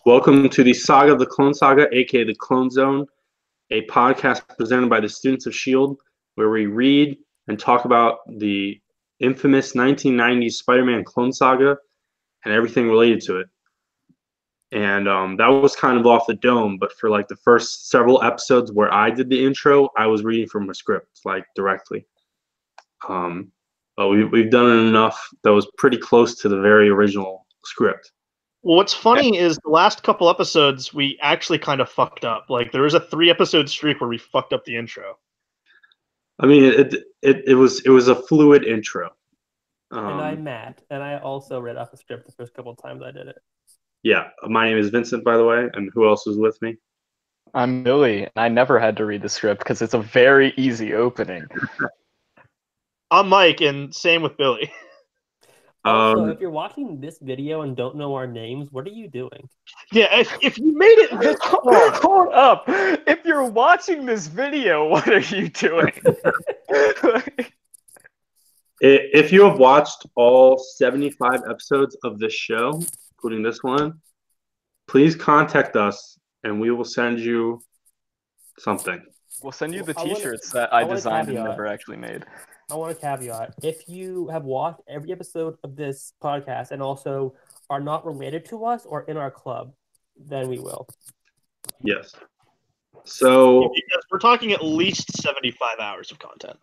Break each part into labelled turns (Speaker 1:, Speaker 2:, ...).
Speaker 1: Welcome to the Saga of the Clone Saga, aka the Clone Zone, a podcast presented by the students of S.H.I.E.L.D., where we read and talk about the infamous 1990s Spider-Man Clone Saga and everything related to it. And that was kind of off the dome, but for like the first several episodes where I did the intro, I was reading from a script, like directly. But we've done it enough that was pretty close to the very original script.
Speaker 2: Well, what's funny is the last couple episodes we actually kind of fucked up. Like there was a 3-episode streak where we fucked up the intro.
Speaker 1: I mean, it was a fluid intro.
Speaker 3: And I'm Matt, and I also read off the script the first couple of times I did it.
Speaker 1: Yeah, my name is Vincent, by the way, and who else is with me?
Speaker 4: I'm Billy, and I never had to read the script because it's a very easy opening.
Speaker 2: I'm Mike, and same with Billy.
Speaker 3: Also, if you're watching this video and don't know our names, what are you doing?
Speaker 2: Yeah, if you made it this far,
Speaker 4: Hold up! If you're watching this video, what are you doing?
Speaker 1: If you have watched all 75 episodes of this show, including this one, please contact us, and we will send you something.
Speaker 4: We'll send you the
Speaker 3: I wanna-
Speaker 4: t-shirts that I
Speaker 3: I wanna
Speaker 4: designed and
Speaker 3: caveat.
Speaker 4: never actually made.
Speaker 3: I want to caveat. If you have watched every episode of this podcast and also are not related to us or in our club, then we will.
Speaker 1: Yes. So
Speaker 2: because we're talking at least 75 hours of content.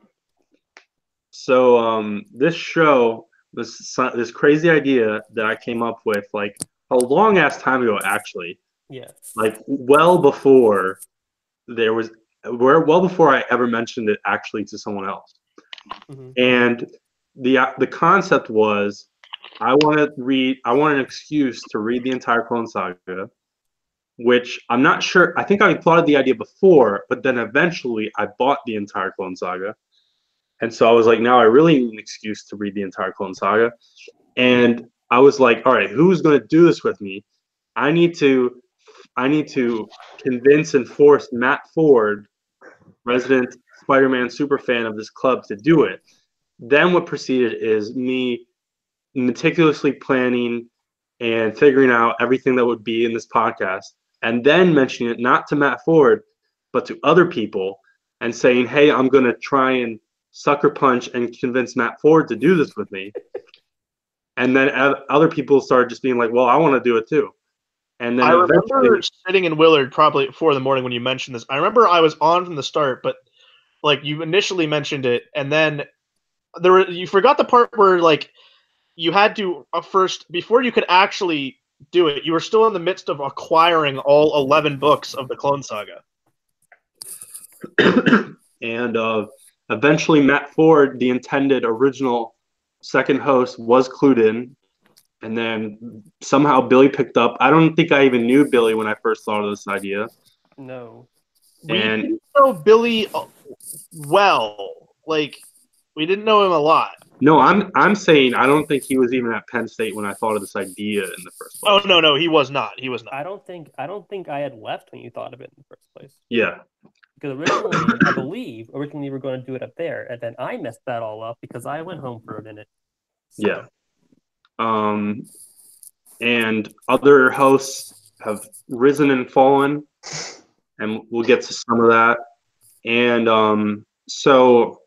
Speaker 1: this show, this crazy idea that I came up with like a long ass time ago, actually.
Speaker 3: Yeah.
Speaker 1: Like well before I ever mentioned it actually to someone else.
Speaker 3: Mm-hmm.
Speaker 1: And the concept was I want an excuse to read the entire Clone Saga, which I'm not sure. I think I thought of the idea before, but then eventually I bought the entire Clone Saga. And so I was like, now I really need an excuse to read the entire Clone Saga. And I was like, all right, who's going to do this with me? I need to convince and force Matt Ford, resident Spider-Man superfan of this club, to do it. Then what proceeded is me meticulously planning and figuring out everything that would be in this podcast, and then mentioning it not to Matt Ford, but to other people, and saying, hey, I'm going to try and sucker punch and convince Matt Ford to do this with me. And then other people started just being like, well, I want to do it too. And then
Speaker 2: I remember sitting in Willard probably at 4 a.m. when you mentioned this. I remember I was on from the start, but like you initially mentioned it, and then you forgot the part where like you had to first, before you could actually do it, you were still in the midst of acquiring all 11 books of the Clone Saga.
Speaker 1: And eventually Matt Ford, the intended original second host, was clued in. And then somehow Billy picked up. I don't think I even knew Billy when I first thought of this idea.
Speaker 3: No.
Speaker 2: We didn't know Billy well. Like, we didn't know him a lot.
Speaker 1: No, I'm saying I don't think he was even at Penn State when I thought of this idea in the first place.
Speaker 2: Oh no, he was not. He was not.
Speaker 3: I don't think I had left when you thought of it in the first place.
Speaker 1: Yeah.
Speaker 3: Because originally, I believe, we were going to do it up there, and then I messed that all up because I went home for a minute. So.
Speaker 1: Yeah. And other hosts have risen and fallen, and we'll get to some of that. And so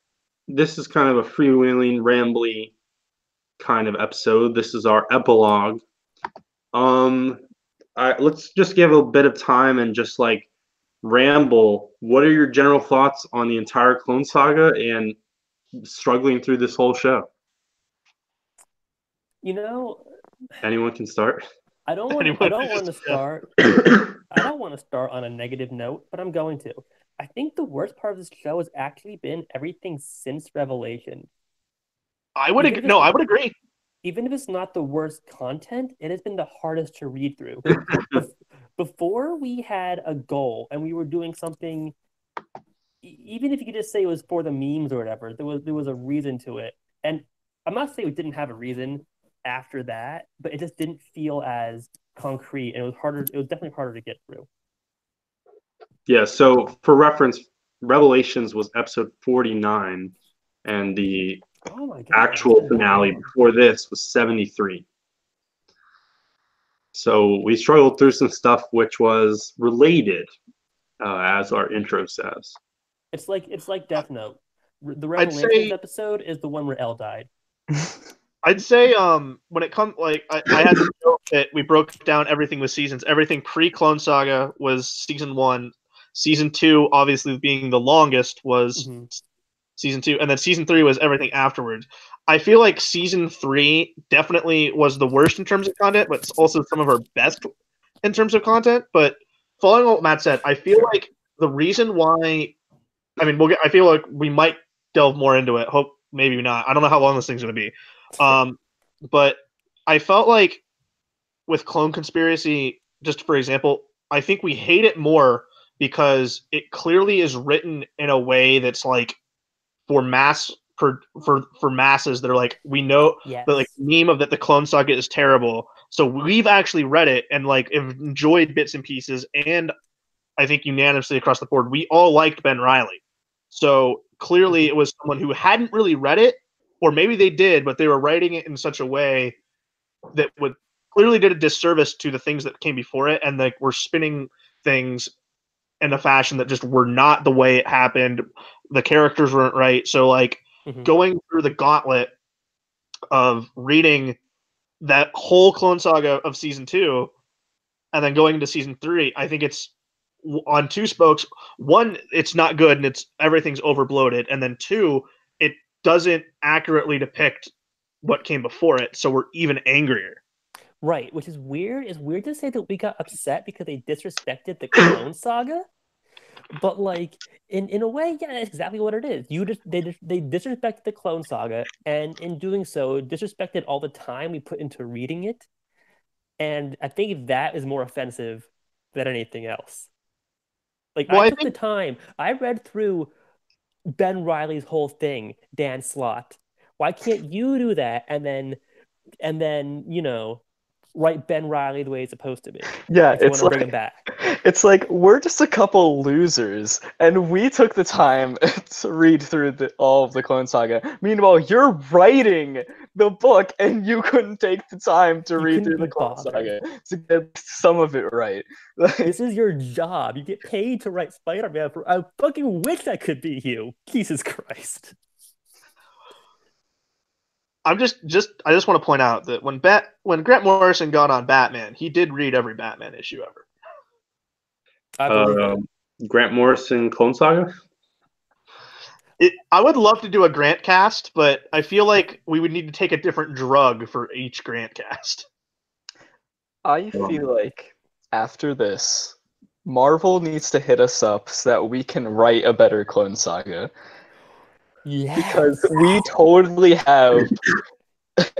Speaker 1: this is kind of a freewheeling, rambly kind of episode. This is our epilogue. Let's just give a bit of time and just like ramble. What are your general thoughts on the entire Clone Saga and struggling through this whole show?
Speaker 3: Anyone
Speaker 1: can start.
Speaker 3: I don't want to start. I don't want to start on a negative note, but I'm going to. I think the worst part of this show has actually been everything since Revelation.
Speaker 2: I would agree.
Speaker 3: Even if it's not the worst content, it has been the hardest to read through. Before we had a goal and we were doing something, even if you could just say it was for the memes or whatever, there was a reason to it. And I'm not saying we didn't have a reason after that, but it just didn't feel as concrete, and it was harder. It was definitely harder to get through.
Speaker 1: Yeah. So for reference, Revelations was episode 49, and the actual finale before this was 73. So we struggled through some stuff which was related, as our intro says.
Speaker 3: It's like Death Note. The
Speaker 2: I'd
Speaker 3: Revelations
Speaker 2: say
Speaker 3: episode is the one where L died.
Speaker 2: I'd say when it comes like I had the joke that we broke down everything with seasons. Everything pre-Clone Saga was season 1. Season 2, obviously being the longest, was
Speaker 3: Mhm.
Speaker 2: season 2, and then season 3 was everything afterwards. I feel like season 3 definitely was the worst in terms of content, but it's also some of our best in terms of content. But following what Matt said, I feel like the reason why, I mean, I feel like we might delve more into it. Hope maybe not. I don't know how long this thing's going to be. But I felt like with Clone Conspiracy, just for example, I think we hate it more because it clearly is written in a way that's like for masses that are like, we know
Speaker 3: Yes.
Speaker 2: the like meme of that the Clone Saga is terrible. So we've actually read it and like enjoyed bits and pieces, and I think unanimously across the board, we all liked Ben Reilly. So clearly it was someone who hadn't really read it, or maybe they did, but they were writing it in such a way that would clearly did a disservice to the things that came before it, and like we're spinning things in a fashion that just were not the way it happened. The characters weren't right. So like going through the gauntlet of reading that whole Clone Saga of season 2 and then going into season 3, I think it's on two spokes. One, it's not good and it's everything's overbloated, and then two, it doesn't accurately depict what came before it, so we're even angrier.
Speaker 3: Right, which is weird. It's weird to say that we got upset because they disrespected the Clone Saga, but like in a way, yeah, that's exactly what it is. They disrespected the Clone Saga, and in doing so, disrespected all the time we put into reading it. And I think that is more offensive than anything else. Like
Speaker 2: Well,
Speaker 3: I
Speaker 2: I
Speaker 3: took the
Speaker 2: think
Speaker 3: time, I read through Ben Riley's whole thing, Dan Slott. Why can't you do that and then write Ben Riley the way he's supposed to be
Speaker 4: Yeah,
Speaker 3: if you want to bring him back?
Speaker 4: it's like we're just a couple losers, and we took the time to read through all of the Clone Saga. Meanwhile, you're writing the book, and you couldn't take the time to
Speaker 3: You
Speaker 4: read
Speaker 3: couldn't
Speaker 4: through
Speaker 3: be
Speaker 4: the Clone
Speaker 3: bothered.
Speaker 4: Saga to get some of it right. Like,
Speaker 3: This is your job. You get paid to write Spider-Man. I fucking wish that could be you. Jesus Christ.
Speaker 2: I just want to point out that when Grant Morrison got on Batman, he did read every Batman issue ever.
Speaker 3: I believe it.
Speaker 1: Grant Morrison Clone Saga.
Speaker 2: I would love to do a Grant cast, but I feel like we would need to take a different drug for each Grant cast.
Speaker 4: I feel like after this, Marvel needs to hit us up so that we can write a better Clone Saga.
Speaker 3: Yes.
Speaker 4: Because we totally have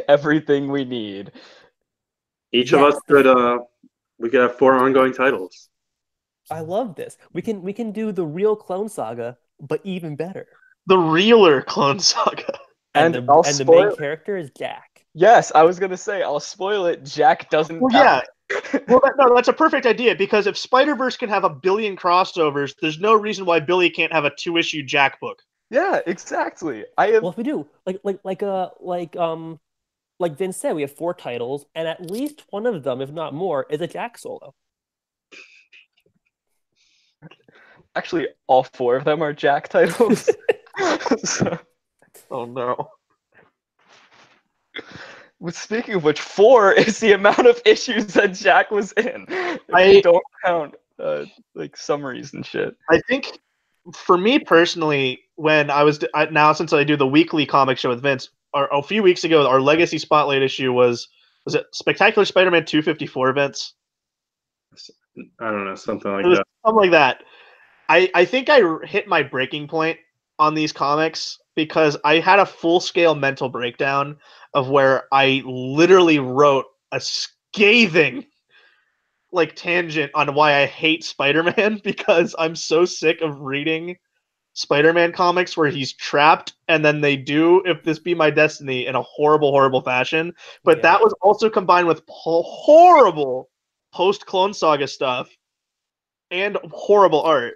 Speaker 4: everything we need.
Speaker 1: Each of us could we could have 4 ongoing titles.
Speaker 3: I love this. We can do the real Clone Saga, but even better.
Speaker 2: The realer Clone Saga.
Speaker 3: And the main character is Jack.
Speaker 4: Yes, I was gonna say I'll spoil it. Jack doesn't.
Speaker 2: Well, yeah. Well, that's a perfect idea, because if Spider-Verse can have 1 billion crossovers, there's no reason why Billy can't have a 2-issue Jack book.
Speaker 4: Yeah, exactly.
Speaker 3: Well, if we do like Vince said, we have 4 titles, and at least one of them, if not more, is a Jack solo.
Speaker 4: Actually, all 4 of them are Jack titles. So,
Speaker 2: oh no.
Speaker 4: Speaking of which, 4 is the amount of issues that Jack was in. I don't count like summaries and shit.
Speaker 2: I think for me personally, when I was now since I do the weekly comic show with Vince, a few weeks ago, our Legacy Spotlight issue was it Spectacular Spider-Man 254, Vince?
Speaker 1: I don't know, something like
Speaker 2: that. Something like that. I think I hit my breaking point on these comics because I had a full-scale mental breakdown of where I literally wrote a scathing like tangent on why I hate Spider-Man, because I'm so sick of reading Spider-Man comics where he's trapped and then they do If This Be My Destiny in a horrible fashion. But that was also combined with horrible post-Clone Saga stuff and horrible art.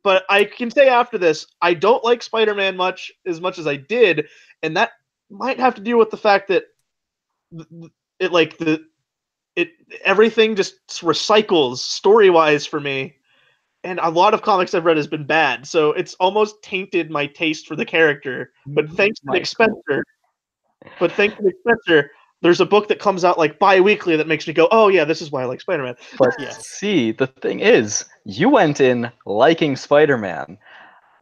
Speaker 2: But I can say after this, I don't like Spider-Man as much as I did, and that might have to do with the fact that everything just recycles story-wise for me. And a lot of comics I've read has been bad, so it's almost tainted my taste for the character. But thanks to Nick Spencer, there's a book that comes out like bi-weekly that makes me go, oh yeah, this is why I like Spider-Man.
Speaker 4: But see, the thing is, you went in liking Spider-Man.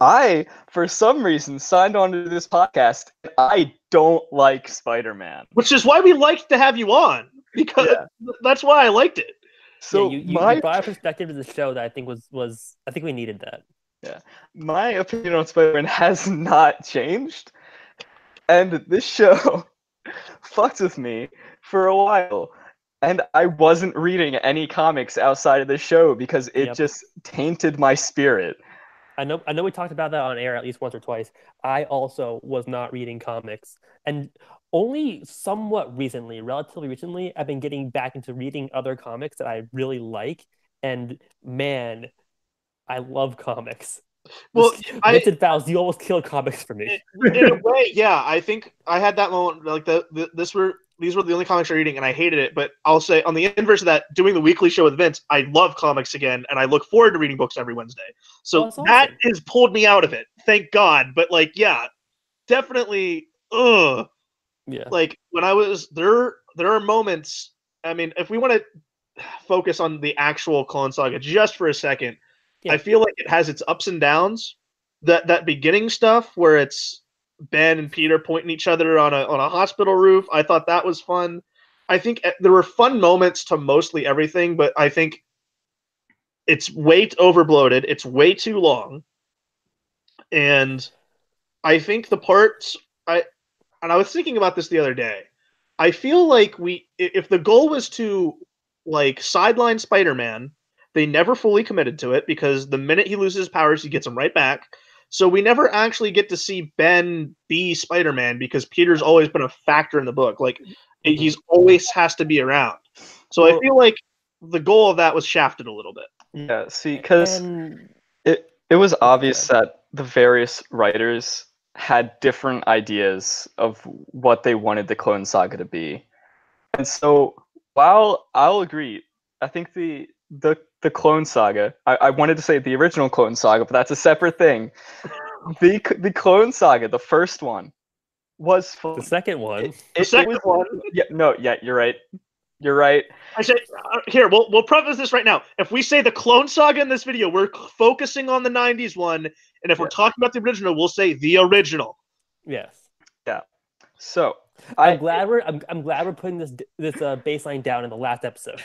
Speaker 4: I, for some reason, signed on to this podcast, and I don't like Spider-Man.
Speaker 2: Which is why we liked to have you on, because that's why I liked it.
Speaker 3: So you brought a perspective to the show that I think was I think we needed that.
Speaker 4: Yeah, my opinion on Spider-Man has not changed, and this show fucked with me for a while, and I wasn't reading any comics outside of the show because it just tainted my spirit.
Speaker 3: I know we talked about that on air at least once or twice. I also was not reading comics, and only somewhat recently, relatively recently, I've been getting back into reading other comics that I really like. And man, I love comics.
Speaker 2: Well,
Speaker 3: Vincent Fowles, you almost killed comics for me.
Speaker 2: In a way, yeah. I think I had that moment. Like these were the only comics I'm reading, and I hated it. But I'll say on the inverse of that, doing the weekly show with Vince, I love comics again, and I look forward to reading books every Wednesday. So that has pulled me out of it. Thank God. But like, yeah, definitely.
Speaker 3: Yeah.
Speaker 2: Like when I was there are moments. I mean, if we want to focus on the actual Clone Saga just for a second, I feel like it has its ups and downs. That beginning stuff where it's Ben and Peter pointing each other on a hospital roof, I thought that was fun. I think there were fun moments to mostly everything, but I think it's way overbloated. It's way too long, and I think the parts I was thinking about this the other day. I feel like if the goal was to like sideline Spider-Man, they never fully committed to it because the minute he loses his powers, he gets them right back. So we never actually get to see Ben be Spider-Man because Peter's always been a factor in the book. Like he's always has to be around. So I feel like the goal of that was shafted a little bit.
Speaker 4: Yeah, see, because it was obvious that the various writers had different ideas of what they wanted the Clone Saga to be. And so, while I'll agree, I think the Clone Saga, I wanted to say the original Clone Saga, but that's a separate thing. The Clone Saga, the first one, was fun.
Speaker 3: The second one.
Speaker 2: You're
Speaker 4: right. You're right.
Speaker 2: I say here, we'll preface this right now. If we say the Clone Saga in this video, we're focusing on the 90s one, and if we're talking about the original, we'll say the original.
Speaker 3: Yes.
Speaker 4: Yeah. So
Speaker 3: I'm glad we're putting this baseline down in the last episode.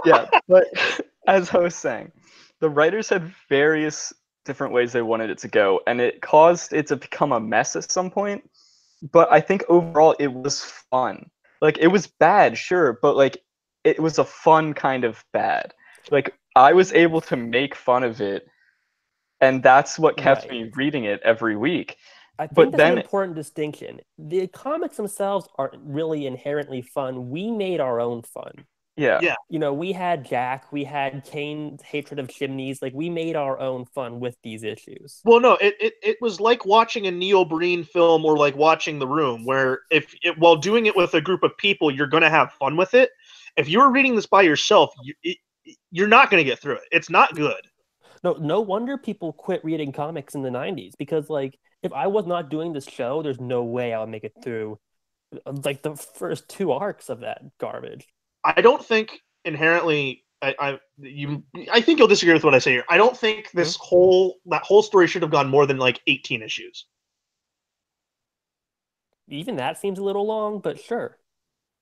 Speaker 4: Yeah, but as I was saying, the writers had various different ways they wanted it to go, and it caused it to become a mess at some point. But I think overall it was fun. Like it was bad, sure, but like it was a fun kind of bad. Like I was able to make fun of it, and that's what kept me reading it every week.
Speaker 3: I think that's an important distinction. The comics themselves aren't really inherently fun. We made our own fun.
Speaker 4: Yeah.
Speaker 3: You know, we had Jack, we had Kane's hatred of chimneys. Like, we made our own fun with these issues.
Speaker 2: Well, no, it was like watching a Neil Breen film or like watching The Room, where while doing it with a group of people, you're going to have fun with it. If you were reading this by yourself, you're not going to get through it. It's not good.
Speaker 3: No wonder people quit reading comics in the 90s, because, like, if I was not doing this show, there's no way I would make it through, like, the first 2 arcs of that garbage.
Speaker 2: I don't think inherently. I think you'll disagree with what I say here. I don't think that whole story should have gone more than like 18 issues.
Speaker 3: Even that seems a little long, but sure.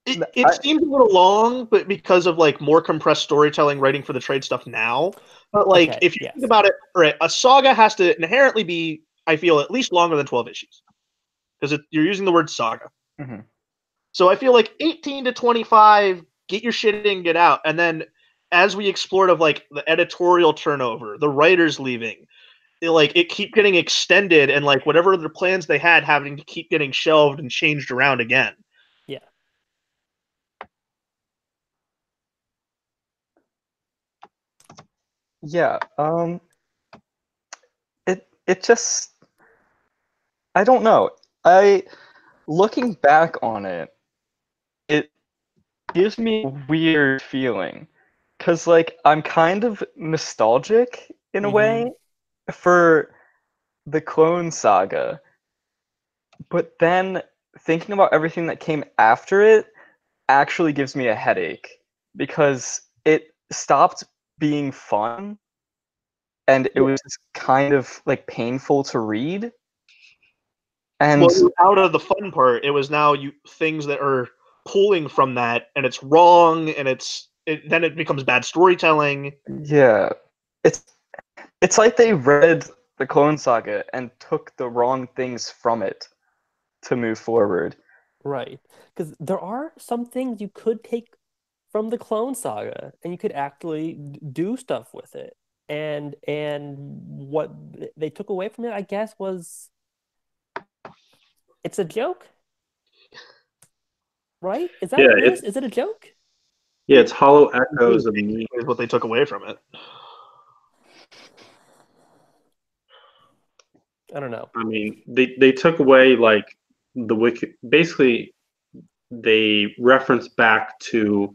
Speaker 2: It seems a little long, but because of like more compressed storytelling, writing for the trade stuff now. But like, if you think about it, right, a saga has to inherently be, I feel, at least longer than 12 issues, because you're using the word saga.
Speaker 4: Mm-hmm.
Speaker 2: So I feel like 18 to 25. Get your shit in, get out. And then as we explored of like the editorial turnover, the writers leaving, it keep getting extended, and like whatever the plans they had having to keep getting shelved and changed around again.
Speaker 3: Yeah.
Speaker 4: Yeah. It just, I don't know. Looking back on it, gives me a weird feeling. Because, like, I'm kind of nostalgic in a way for the Clone Saga. But then thinking about everything that came after it actually gives me a headache. Because it stopped being fun and it was kind of, like, painful to read. And
Speaker 2: Well, you're out of the fun part. It was now things that are pulling from that, and it's wrong, and then it becomes bad storytelling.
Speaker 4: yeah, it's like they read the Clone Saga and took the wrong things from it to move forward.
Speaker 3: Right. Because there are some things you could take from the Clone Saga and you could actually do stuff with it. And what they took away from it, I guess, was it's a joke, right? Is that
Speaker 1: Yeah,
Speaker 3: what it is? Is it a joke?
Speaker 1: Yeah, it's hollow echoes of me.
Speaker 2: Is what they took away from it.
Speaker 3: I don't know.
Speaker 1: I mean, they took away like the wiki. Basically, they reference back to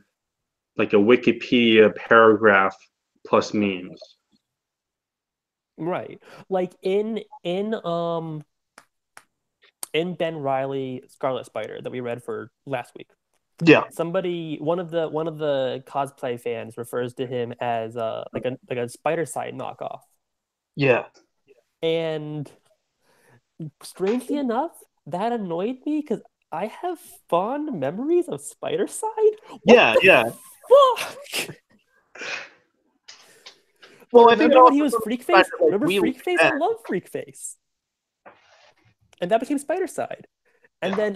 Speaker 1: like a Wikipedia paragraph plus memes.
Speaker 3: Right. Like in Ben Riley Scarlet Spider that we read for last week.
Speaker 2: Yeah.
Speaker 3: Somebody, one of the cosplay fans refers to him as like a Spider Side knockoff.
Speaker 2: Yeah.
Speaker 3: And strangely enough, that annoyed me because I have fond memories of Spider Side.
Speaker 2: Yeah.
Speaker 3: Fuck.
Speaker 2: Well, I think
Speaker 3: remember when he was Freak Face? Remember
Speaker 2: we
Speaker 3: Freak Face? I love Freak Face. And that became Spider Side. And then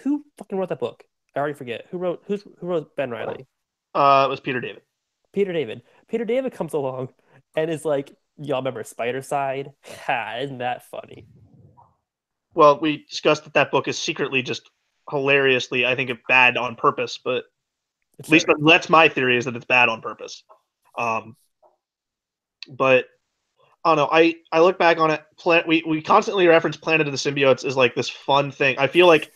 Speaker 3: who fucking wrote that book? I already forget. Who wrote Ben Riley?
Speaker 2: It was Peter David.
Speaker 3: Peter David. Peter David comes along and is like, y'all remember Spider Side? Ha, isn't that funny?
Speaker 2: Well, we discussed that book is secretly just hilariously, I think, bad on purpose, but at least that's my theory, is that it's bad on purpose. But I don't know. I look back on it. We constantly reference Planet of the Symbiotes as like this fun thing. I feel like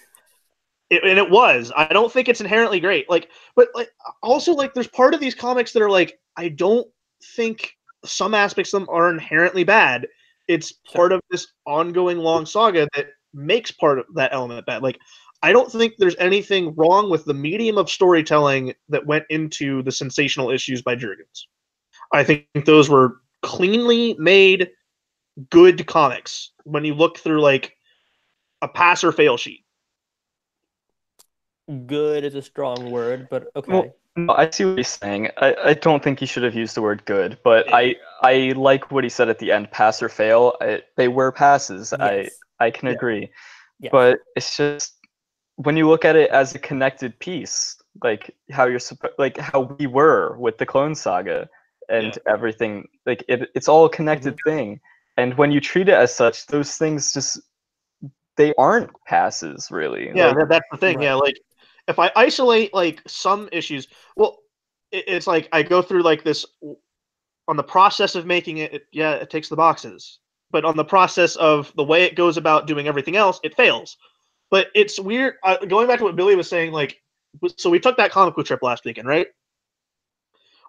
Speaker 2: it was. I don't think it's inherently great. But also there's part of these comics that are like, I don't think some aspects of them are inherently bad. It's part of this ongoing long saga that makes part of that element bad. Like, I don't think there's anything wrong with the medium of storytelling that went into the sensational issues by Jurgens. I think those were cleanly made, good comics when you look through like a pass or fail sheet.
Speaker 3: Good is a strong word, but okay.
Speaker 4: Well, no, I see what he's saying. I don't think he should have used the word good, but I like what he said at the end. Pass or fail. They were passes.
Speaker 3: Yes.
Speaker 4: I can agree.
Speaker 3: Yes.
Speaker 4: But it's just when you look at it as a connected piece, like how we were with the Clone Saga and everything, like it's all a connected thing. And when you treat it as such, those things just they aren't passes really.
Speaker 2: Yeah,
Speaker 4: like,
Speaker 2: that's the thing. Right. Yeah, like if I isolate like some issues, well, it's like I go through like this on the process of making it. It takes the boxes, but on the process of the way it goes about doing everything else, it fails. But it's weird. Going back to what Billy was saying, like, so we took that comic book trip last weekend, right?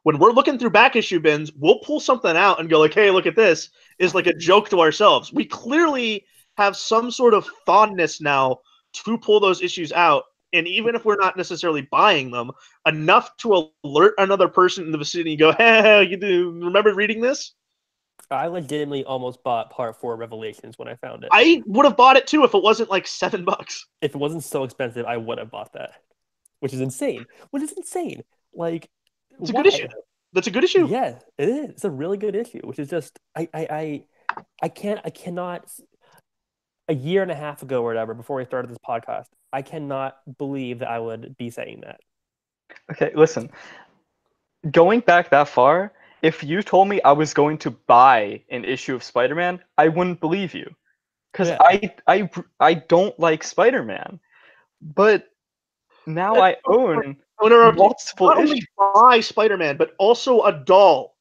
Speaker 2: When we're looking through back issue bins, we'll pull something out and go like, "Hey, look at this!" Is like a joke to ourselves. We clearly have some sort of fondness now to pull those issues out, and even if we're not necessarily buying them, enough to alert another person in the vicinity and go, "Hey, you do remember reading this?"
Speaker 3: I legitimately almost bought Part 4 Revelations when I found it.
Speaker 2: I would have bought it too if it wasn't like $7.
Speaker 3: If it wasn't so expensive, I would have bought that. Which is insane. Like,
Speaker 2: it's a good issue. That's a good issue.
Speaker 3: Yeah, it is. It's a really good issue, which is just I cannot. A year and a half ago or whatever, before we started this podcast, I cannot believe that I would be saying that.
Speaker 4: Okay, listen. Going back that far, if you told me I was going to buy an issue of Spider-Man, I wouldn't believe you. Because I don't like Spider-Man. But now I own multiple issues.
Speaker 2: Not only buy Spider-Man, but also a doll.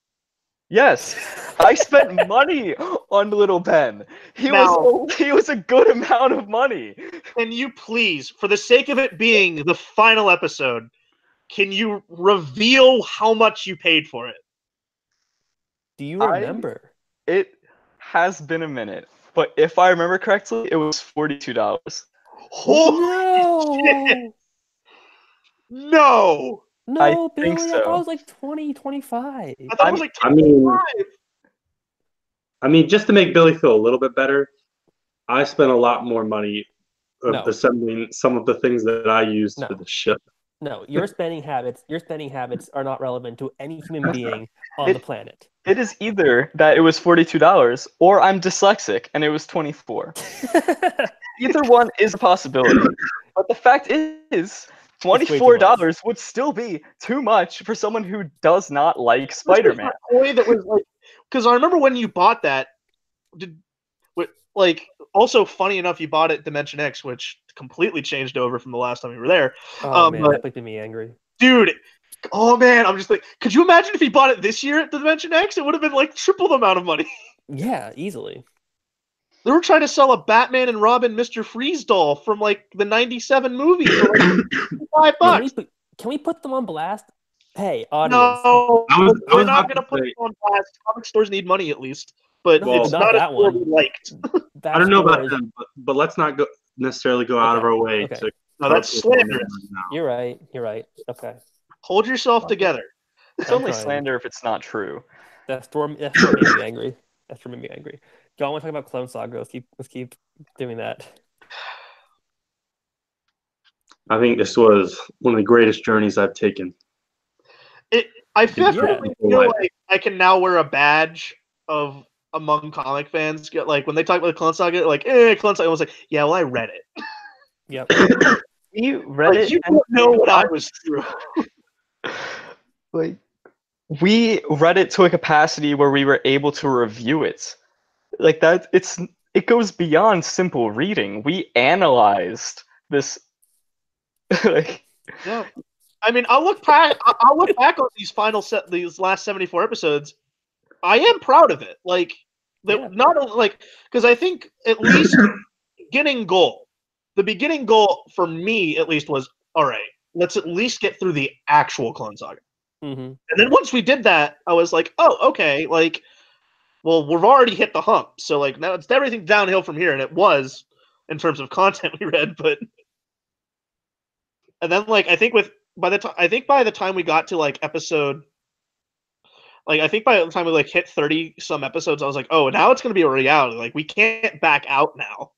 Speaker 4: Yes, I spent money on Little Ben. He
Speaker 2: Now-
Speaker 4: was a good amount of money.
Speaker 2: Can you please, for the sake of it being the final episode, can you reveal how much you paid for it?
Speaker 3: Do you remember?
Speaker 4: It has been a minute, but if I remember correctly, it was $42.
Speaker 2: Holy shit! No!
Speaker 3: No,
Speaker 4: I
Speaker 3: Billy,
Speaker 4: think
Speaker 3: I thought it
Speaker 4: so.
Speaker 3: was like 20, 25.
Speaker 2: I thought it was like
Speaker 1: I mean,
Speaker 2: 25.
Speaker 1: I mean, just to make Billy feel a little bit better, I spent a lot more money
Speaker 3: No.
Speaker 1: assembling some of the things that I used
Speaker 3: No.
Speaker 1: for the ship.
Speaker 3: No, your spending habits are not relevant to any human being on the planet.
Speaker 4: It is either that it was $42 or I'm dyslexic and it was 24. Either one is a possibility. But the fact is, $24 would still be too much for someone who does not like Spider-Man.
Speaker 2: That was like, because I remember when you bought that. Also funny enough, you bought it at Dimension X, which completely changed over from the last time we were there.
Speaker 3: Oh man, that made me angry.
Speaker 2: Dude, oh man, I'm just like, could you imagine if he bought it this year at Dimension X? It would have been like triple the amount of money.
Speaker 3: Yeah, easily.
Speaker 2: They were trying to sell a Batman and Robin Mr. Freeze doll from like the '97 movie for like $5.
Speaker 3: Can we put them on blast? Hey, audience.
Speaker 2: No, we're not
Speaker 1: about
Speaker 2: going to
Speaker 1: to
Speaker 2: put
Speaker 1: say-
Speaker 2: it on blast. Comic stores need money at least, but
Speaker 3: No,
Speaker 2: it's
Speaker 3: not
Speaker 2: not
Speaker 3: that
Speaker 2: as well
Speaker 3: one.
Speaker 2: liked.
Speaker 1: I don't know about them, but let's not necessarily go out of our way
Speaker 3: Okay.
Speaker 1: to.
Speaker 2: No, that's slanderous.
Speaker 3: You're right. Okay.
Speaker 2: Hold yourself together.
Speaker 4: It's
Speaker 3: I'm
Speaker 4: only
Speaker 3: trying.
Speaker 4: slander if it's not true.
Speaker 3: That's what made me angry. That's what made me angry. Y'all want to talk about Clone Saga? Let's keep doing that.
Speaker 1: I think this was one of the greatest journeys I've taken.
Speaker 2: I feel
Speaker 3: Yeah.
Speaker 2: like I can now wear a badge of among comic fans. Like when they talk about the Clone Saga, like Clone Saga, I was like, yeah, well, I read it.
Speaker 3: Yep.
Speaker 4: You read it.
Speaker 2: You don't know what I was through.
Speaker 4: Like, we read it to a capacity where we were able to review it. Like that, it goes beyond simple reading. We analyzed this. Like,
Speaker 2: Yeah, I mean, I'll look back on these last 74 episodes. I am proud of it. Like, not only like because I think at least the beginning goal for me at least was all right. Let's at least get through the actual Clone Saga.
Speaker 3: Mm-hmm.
Speaker 2: And then once we did that, I was like, oh, okay, like, well, we've already hit the hump. So like now it's everything downhill from here, and it was in terms of content we read, but and then like I think by the time we got to like episode, like I think by the time we like hit 30 some episodes, I was like, oh, now it's gonna be a reality. Like we can't back out now.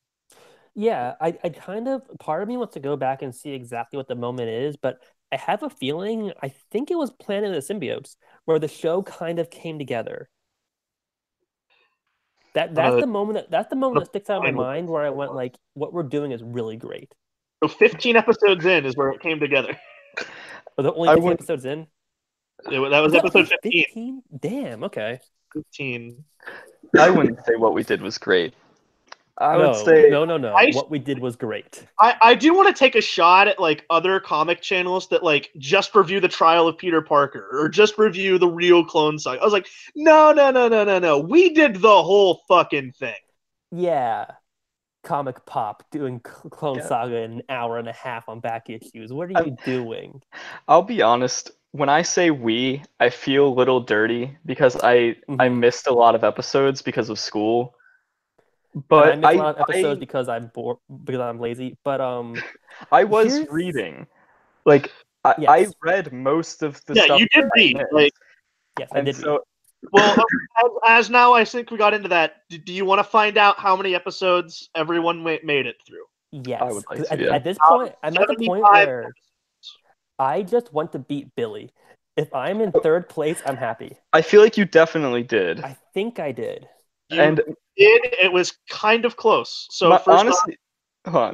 Speaker 3: Yeah, I kind of part of me wants to go back and see exactly what the moment is, but I have a feeling I think it was Planet of the Symbiotes where the show kind of came together. That's the moment that sticks out in my mind where I went like, what we're doing is really great.
Speaker 2: So 15 episodes in is where it came together.
Speaker 3: Are there only 15 episodes in?
Speaker 2: That was episode 15.
Speaker 3: Damn, okay.
Speaker 2: 15.
Speaker 4: I wouldn't say what we did was great. I would
Speaker 3: No.
Speaker 4: say
Speaker 3: What we did was great.
Speaker 2: I do want to take a shot at like other comic channels that like just review the trial of Peter Parker or just review the real Clone Saga. I was like, no. We did the whole fucking thing.
Speaker 3: Yeah. Comic Pop doing Clone Saga in an hour and a half on back issues. What are you doing?
Speaker 4: I'll be honest. When I say we, I feel a little dirty because I missed a lot of episodes because of school. But
Speaker 3: and I missed a lot of episodes because I'm bored, because I'm lazy. But
Speaker 4: I was reading. Like I read most of the stuff.
Speaker 2: Yeah, you did read. Like,
Speaker 3: yes, I did read.
Speaker 2: Well, as now I think we got into that. Do you want to find out how many episodes everyone made it through?
Speaker 3: Yes.
Speaker 4: I would like to,
Speaker 3: at this point, I'm at the point where I just want to beat Billy. If I'm in third place, I'm happy.
Speaker 4: I feel like you definitely did.
Speaker 3: I think I did.
Speaker 2: You did. It was kind of close. So first honestly,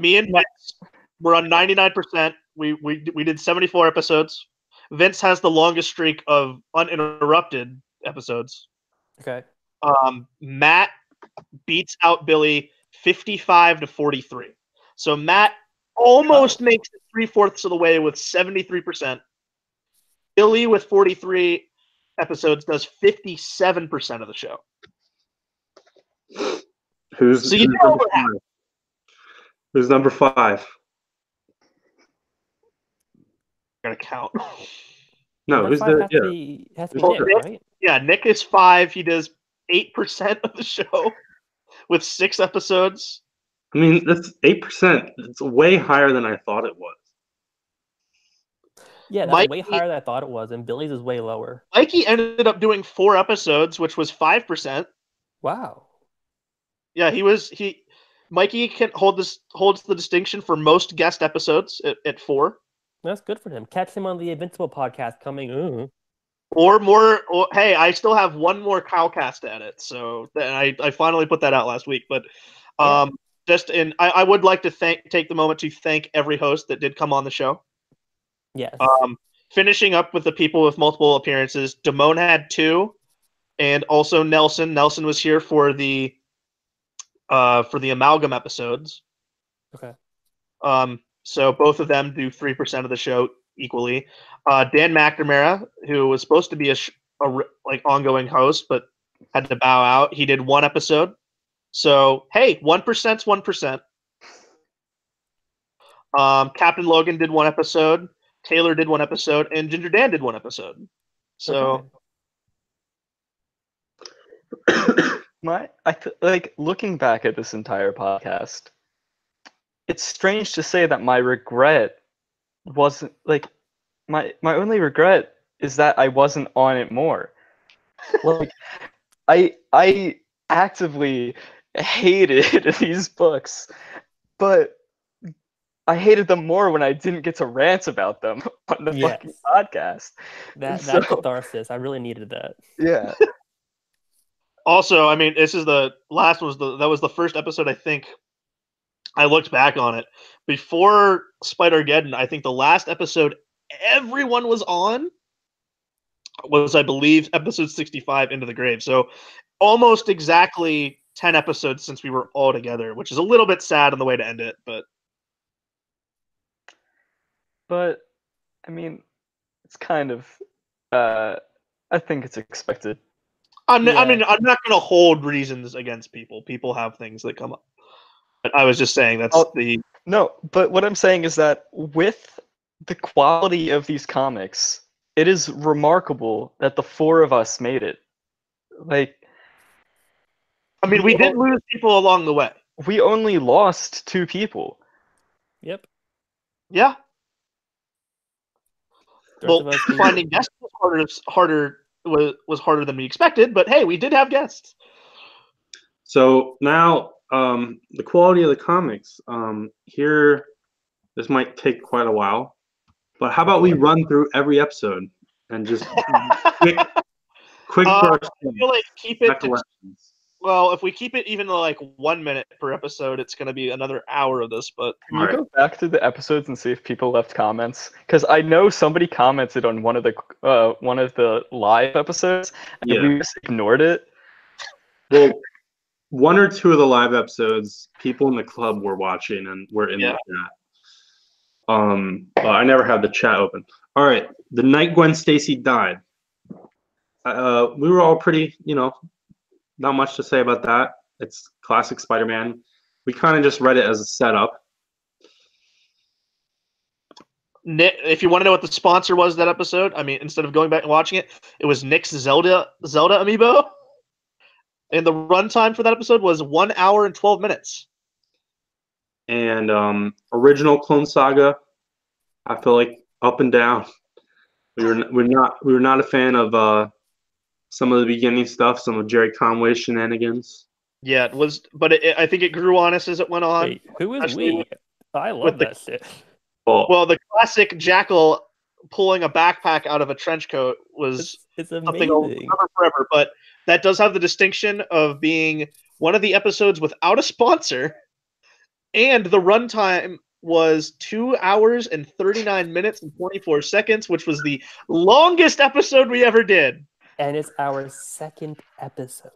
Speaker 2: me and Vince were on 99%. We did 74 episodes. Vince has the longest streak of uninterrupted episodes.
Speaker 3: Okay.
Speaker 2: Matt beats out Billy 55 to 43. So Matt almost makes it 3/4 of the way with 73%. Billy with 43 episodes does 57% of the show.
Speaker 1: Who's
Speaker 2: So you
Speaker 1: who's
Speaker 2: know
Speaker 1: number
Speaker 2: what happened.
Speaker 1: 5? Who's number 5?
Speaker 2: Gotta count.
Speaker 1: No,
Speaker 3: Number
Speaker 1: who's
Speaker 3: 5
Speaker 1: the
Speaker 3: has to be
Speaker 1: Who's
Speaker 3: Nick,
Speaker 1: the-
Speaker 3: right?
Speaker 2: Yeah, Nick is 5. He does 8% of the show with 6 episodes.
Speaker 1: I mean, that's 8%. It's way higher than I thought it was.
Speaker 3: Yeah, that's way higher than I thought it was, and Billy's is way lower.
Speaker 2: Mikey ended up doing 4 episodes, which was 5%.
Speaker 3: Wow.
Speaker 2: Yeah, Mikey holds the distinction for most guest episodes at 4.
Speaker 3: That's good for him. Catch him on the Invincible podcast coming.
Speaker 2: Or more. Hey, I still have one more Cowcast at it, so I finally put that out last week. But I would like to take the moment to thank every host that did come on the show.
Speaker 3: Yes.
Speaker 2: Finishing up with the people with multiple appearances. Damone had 2, and also Nelson. Nelson was here for the amalgam episodes.
Speaker 3: Okay.
Speaker 2: So both of them do 3% of the show equally. Dan McNamara, who was supposed to be a ongoing host but had to bow out, he did 1 episode. So hey, 1%'s 1%. Captain Logan did 1 episode. Taylor did 1 episode, and Ginger Dan did 1 episode. So,
Speaker 4: looking back at this entire podcast, it's strange to say that my regret wasn't my only regret is that I wasn't on it more. Like, I actively hated these books, but I hated them more when I didn't get to rant about them on the fucking podcast.
Speaker 3: That catharsis, I really needed that.
Speaker 4: Yeah.
Speaker 2: Also, I mean, this is the last that was the first episode. I think I looked back on it before Spider-Geddon. I think the last episode everyone was on was, I believe, episode 65, Into the Grave. So almost exactly 10 episodes since we were all together, which is a little bit sad on the way to end it,
Speaker 4: But I mean, it's kind of I think it's expected.
Speaker 2: I mean, I'm not going to hold reasons against people. People have things that come up. But I was just saying
Speaker 4: No, but what I'm saying is that with the quality of these comics, it is remarkable that the 4 of us made it. Like,
Speaker 2: I mean, we did lose people along the way.
Speaker 4: We only lost 2 people.
Speaker 3: Yep.
Speaker 2: Yeah. Well, finding guests was harder than we expected, but hey, we did have guests.
Speaker 1: So now, the quality of the comics. Here, this might take quite a while, but how about we run through every episode and just quick burst?
Speaker 2: I feel like keep it. Well, if we keep it even to 1 minute per episode, it's going to be another hour of this. But
Speaker 4: can you go back to the episodes and see if people left comments? Because I know somebody commented on one of the live episodes, and we just ignored it.
Speaker 1: Well, 1 or 2 of the live episodes, people in the club were watching and were in the chat. But I never had the chat open. All right, the night Gwen Stacy died. We were all pretty, not much to say about that. It's classic Spider-Man. We kind of just read it as a setup.
Speaker 2: Nick, if you want to know what the sponsor was that episode, I mean, instead of going back and watching it, it was Nick's Zelda amiibo. And the runtime for that episode was 1 hour and 12 minutes.
Speaker 1: And original Clone Saga, I feel like up and down. We were not a fan of some of the beginning stuff, some of Jerry Conway's shenanigans.
Speaker 2: Yeah, it was, but I think it grew on us as it went on.
Speaker 3: Wait, who is we? I love that shit.
Speaker 2: Well, the classic Jackal pulling a backpack out of a trench coat was something I'll remember forever. But that does have the distinction of being one of the episodes without a sponsor, and the runtime was 2 hours and 39 minutes and 24 seconds, which was the longest episode we ever did.
Speaker 3: And it's our 2nd episode.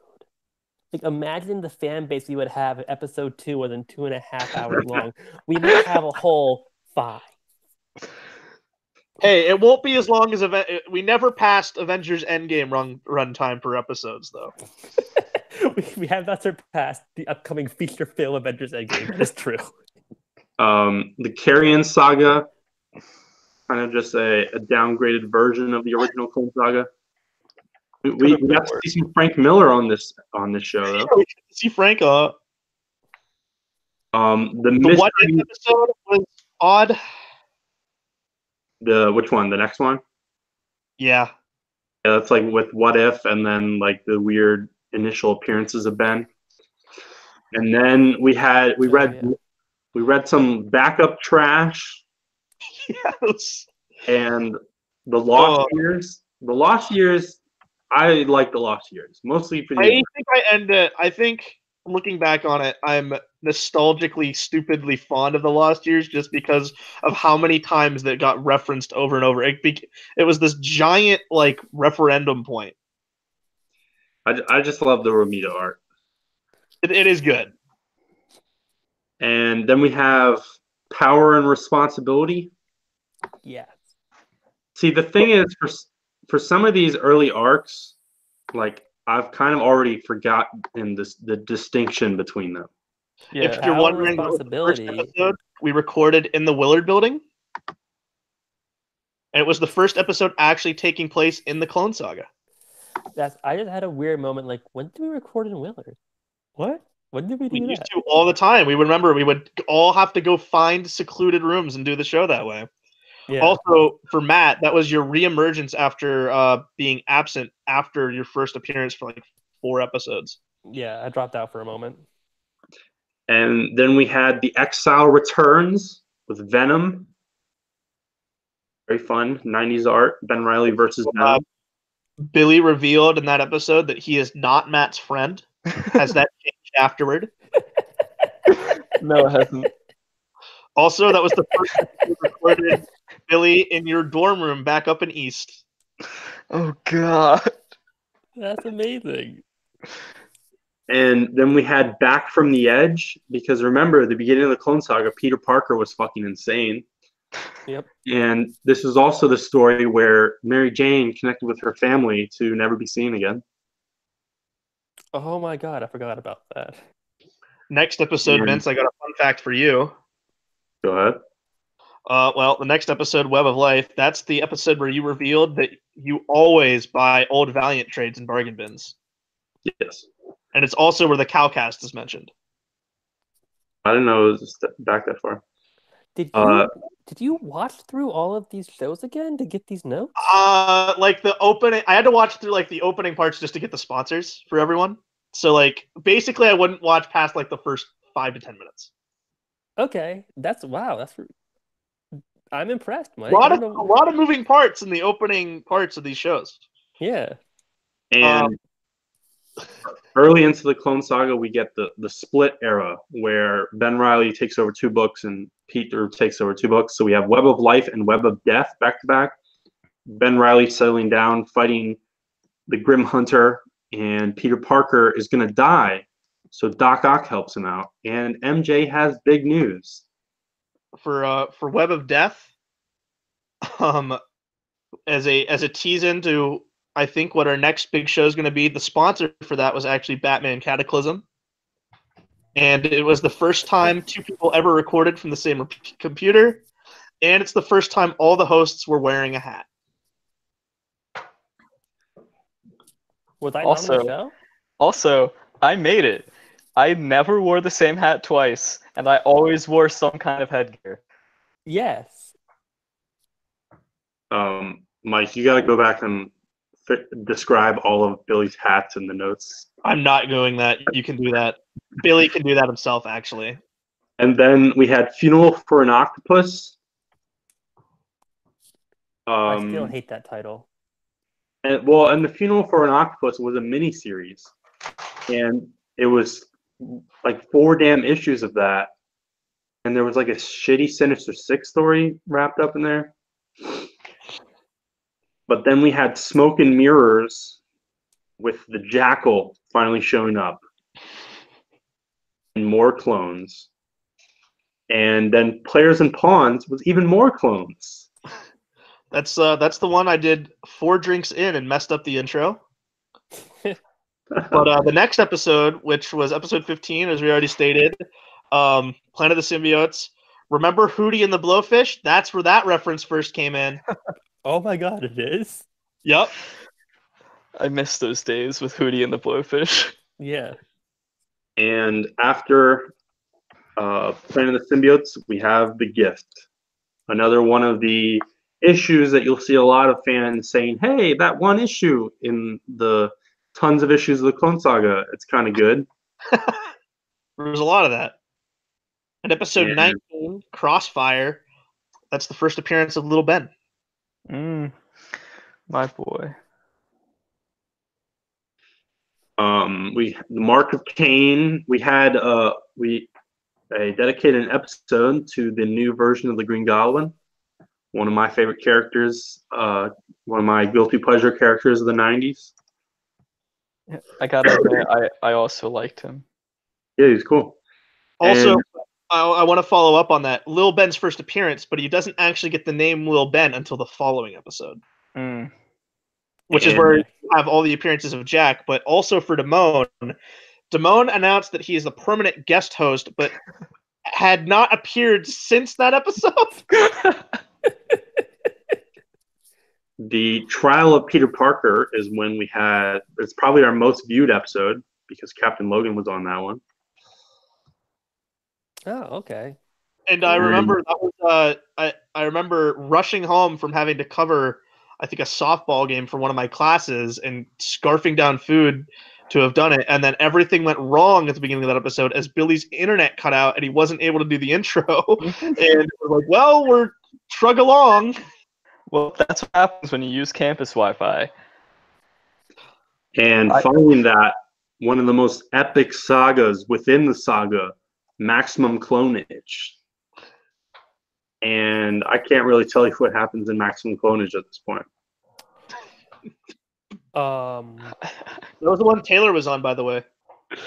Speaker 3: Imagine the fan base we would have if episode 2 was 2.5 hours long. We might have a whole 5.
Speaker 2: Hey, it won't be as long as we never passed Avengers Endgame run time per episodes though.
Speaker 3: We have not surpassed the upcoming feature film Avengers Endgame. That is true.
Speaker 1: The Carrion Saga, kind of just a downgraded version of the original Clone Saga. We got to see some Frank Miller on this show though.
Speaker 2: Yeah, we get to see Frank.
Speaker 1: The
Speaker 2: What If episode was odd.
Speaker 1: Which one? The next one?
Speaker 2: Yeah.
Speaker 1: Yeah, that's like with What If, and then like the weird initial appearances of Ben. And then we read some backup trash.
Speaker 2: Yes.
Speaker 1: And the Lost Years. The Lost Years, I like the Lost Years, mostly for the.
Speaker 2: I think looking back on it, I'm nostalgically, stupidly fond of the Lost Years just because of how many times that got referenced over and over. It was this giant like referendum point.
Speaker 1: I just love the Romita art.
Speaker 2: It is good.
Speaker 1: And then we have Power and Responsibility.
Speaker 3: Yeah.
Speaker 1: See, the thing is, for some of these early arcs, like I've kind of already forgotten the distinction between them.
Speaker 4: Yeah.
Speaker 2: If you're wondering, the first episode we recorded in the Willard Building, and it was the first episode actually taking place in the Clone Saga.
Speaker 3: I just had a weird moment. Like, when did we record in Willard? What? When did we do that?
Speaker 2: We used to all the time. We would all have to go find secluded rooms and do the show that way. Yeah. Also, for Matt, that was your reemergence after being absent after your first appearance for like 4 episodes.
Speaker 3: Yeah, I dropped out for a moment.
Speaker 1: And then we had The Exile Returns with Venom. Very fun. 90s art. Ben Reilly versus Venom.
Speaker 2: Billy revealed in that episode that he is not Matt's friend. Has that changed afterward?
Speaker 4: No, it hasn't.
Speaker 2: Also, that was the first time we recorded Billy in your dorm room back up in East.
Speaker 4: Oh, God.
Speaker 3: That's amazing.
Speaker 1: And then we had Back from the Edge, because remember, at the beginning of the Clone Saga, Peter Parker was fucking insane.
Speaker 3: Yep.
Speaker 1: And this is also the story where Mary Jane connected with her family to never be seen again.
Speaker 3: Oh my God, I forgot about that.
Speaker 2: Next episode, Vince, I got a fun fact for you.
Speaker 1: Go ahead.
Speaker 2: Well, the next episode, Web of Life, that's the episode where you revealed that you always buy old Valiant trades in bargain bins.
Speaker 1: Yes.
Speaker 2: And it's also where the Cowcast is mentioned.
Speaker 1: I didn't know it was back that far.
Speaker 3: Did you watch through all of these shows again to get these notes?
Speaker 2: Like the opening, I had to watch through like the opening parts just to get the sponsors for everyone. So like basically, I wouldn't watch past like the first 5 to 10 minutes.
Speaker 3: Okay, wow. I'm impressed, Mike.
Speaker 2: A lot of moving parts in the opening parts of these shows.
Speaker 3: Yeah.
Speaker 1: And early into the Clone Saga, we get the split era where Ben Reilly takes over 2 books and Peter takes over 2 books. So we have Web of Life and Web of Death back to back. Ben Reilly settling down, fighting the Grim Hunter, and Peter Parker is going to die. So Doc Ock helps him out, and MJ has big news
Speaker 2: for Web of Death. As a tease into, I think, what our next big show is going to be. The sponsor for that was actually Batman Cataclysm. And it was the first time 2 people ever recorded from the same computer. And it's the first time all the hosts were wearing a hat.
Speaker 3: Was I on the show?
Speaker 4: Also, I made it. I never wore the same hat twice, and I always wore some kind of headgear.
Speaker 3: Yes.
Speaker 1: Mike, you got to go back and describe all of Billy's hats in the notes.
Speaker 2: I'm not doing that. You can do that. Billy can do that himself, actually.
Speaker 1: And then we had Funeral for an Octopus.
Speaker 3: I still hate that title.
Speaker 1: And the Funeral for an Octopus was a miniseries, and it was like 4 damn issues of that, and there was like a shitty Sinister Six story wrapped up in there. But then we had Smoke and Mirrors with the Jackal finally showing up, and more clones, and then Players and Pawns with even more clones.
Speaker 2: That's the one I did 4 drinks in and messed up the intro. But the next episode, which was episode 15, as we already stated, Planet of the Symbiotes. Remember Hootie and the Blowfish? That's where that reference first came in.
Speaker 3: Oh my god, it is?
Speaker 2: Yep.
Speaker 4: I miss those days with Hootie and the Blowfish.
Speaker 3: Yeah.
Speaker 1: And after Planet of the Symbiotes, we have The Gift. Another one of the issues that you'll see a lot of fans saying, hey, that one issue in the tons of issues of the Clone Saga, it's kind of good.
Speaker 2: There's a lot of that. And episode 19, Crossfire, that's the first appearance of Little Ben.
Speaker 4: My boy.
Speaker 1: The Mark of Cain. We had dedicated an episode to the new version of the Green Goblin. One of my favorite characters, one of my guilty pleasure characters of the 90s.
Speaker 4: I gotta admit, I also liked him.
Speaker 1: Yeah, he's cool.
Speaker 2: Also,
Speaker 1: And
Speaker 2: I want to follow up on that. Lil Ben's first appearance, but he doesn't actually get the name Lil Ben until the following episode. Which is where you have all the appearances of Jack, but also for Damone. Damone announced that he is a permanent guest host, but had not appeared since that episode.
Speaker 1: The Trial of Peter Parker is when we had, it's probably our most viewed episode because Captain Logan was on that one.
Speaker 3: Oh, okay.
Speaker 2: And I remember that was I remember rushing home from having to cover, I think, a softball game for one of my classes and scarfing down food to have done it. And then everything went wrong at the beginning of that episode as Billy's internet cut out and he wasn't able to do the intro. And we're like, well, we're shrug along.
Speaker 4: Well, that's what happens when you use campus Wi-Fi.
Speaker 1: And following that, one of the most epic sagas within the saga, Maximum Clonage. And I can't really tell you what happens in Maximum Clonage at this point.
Speaker 2: That was the one Taylor was on, by the way. It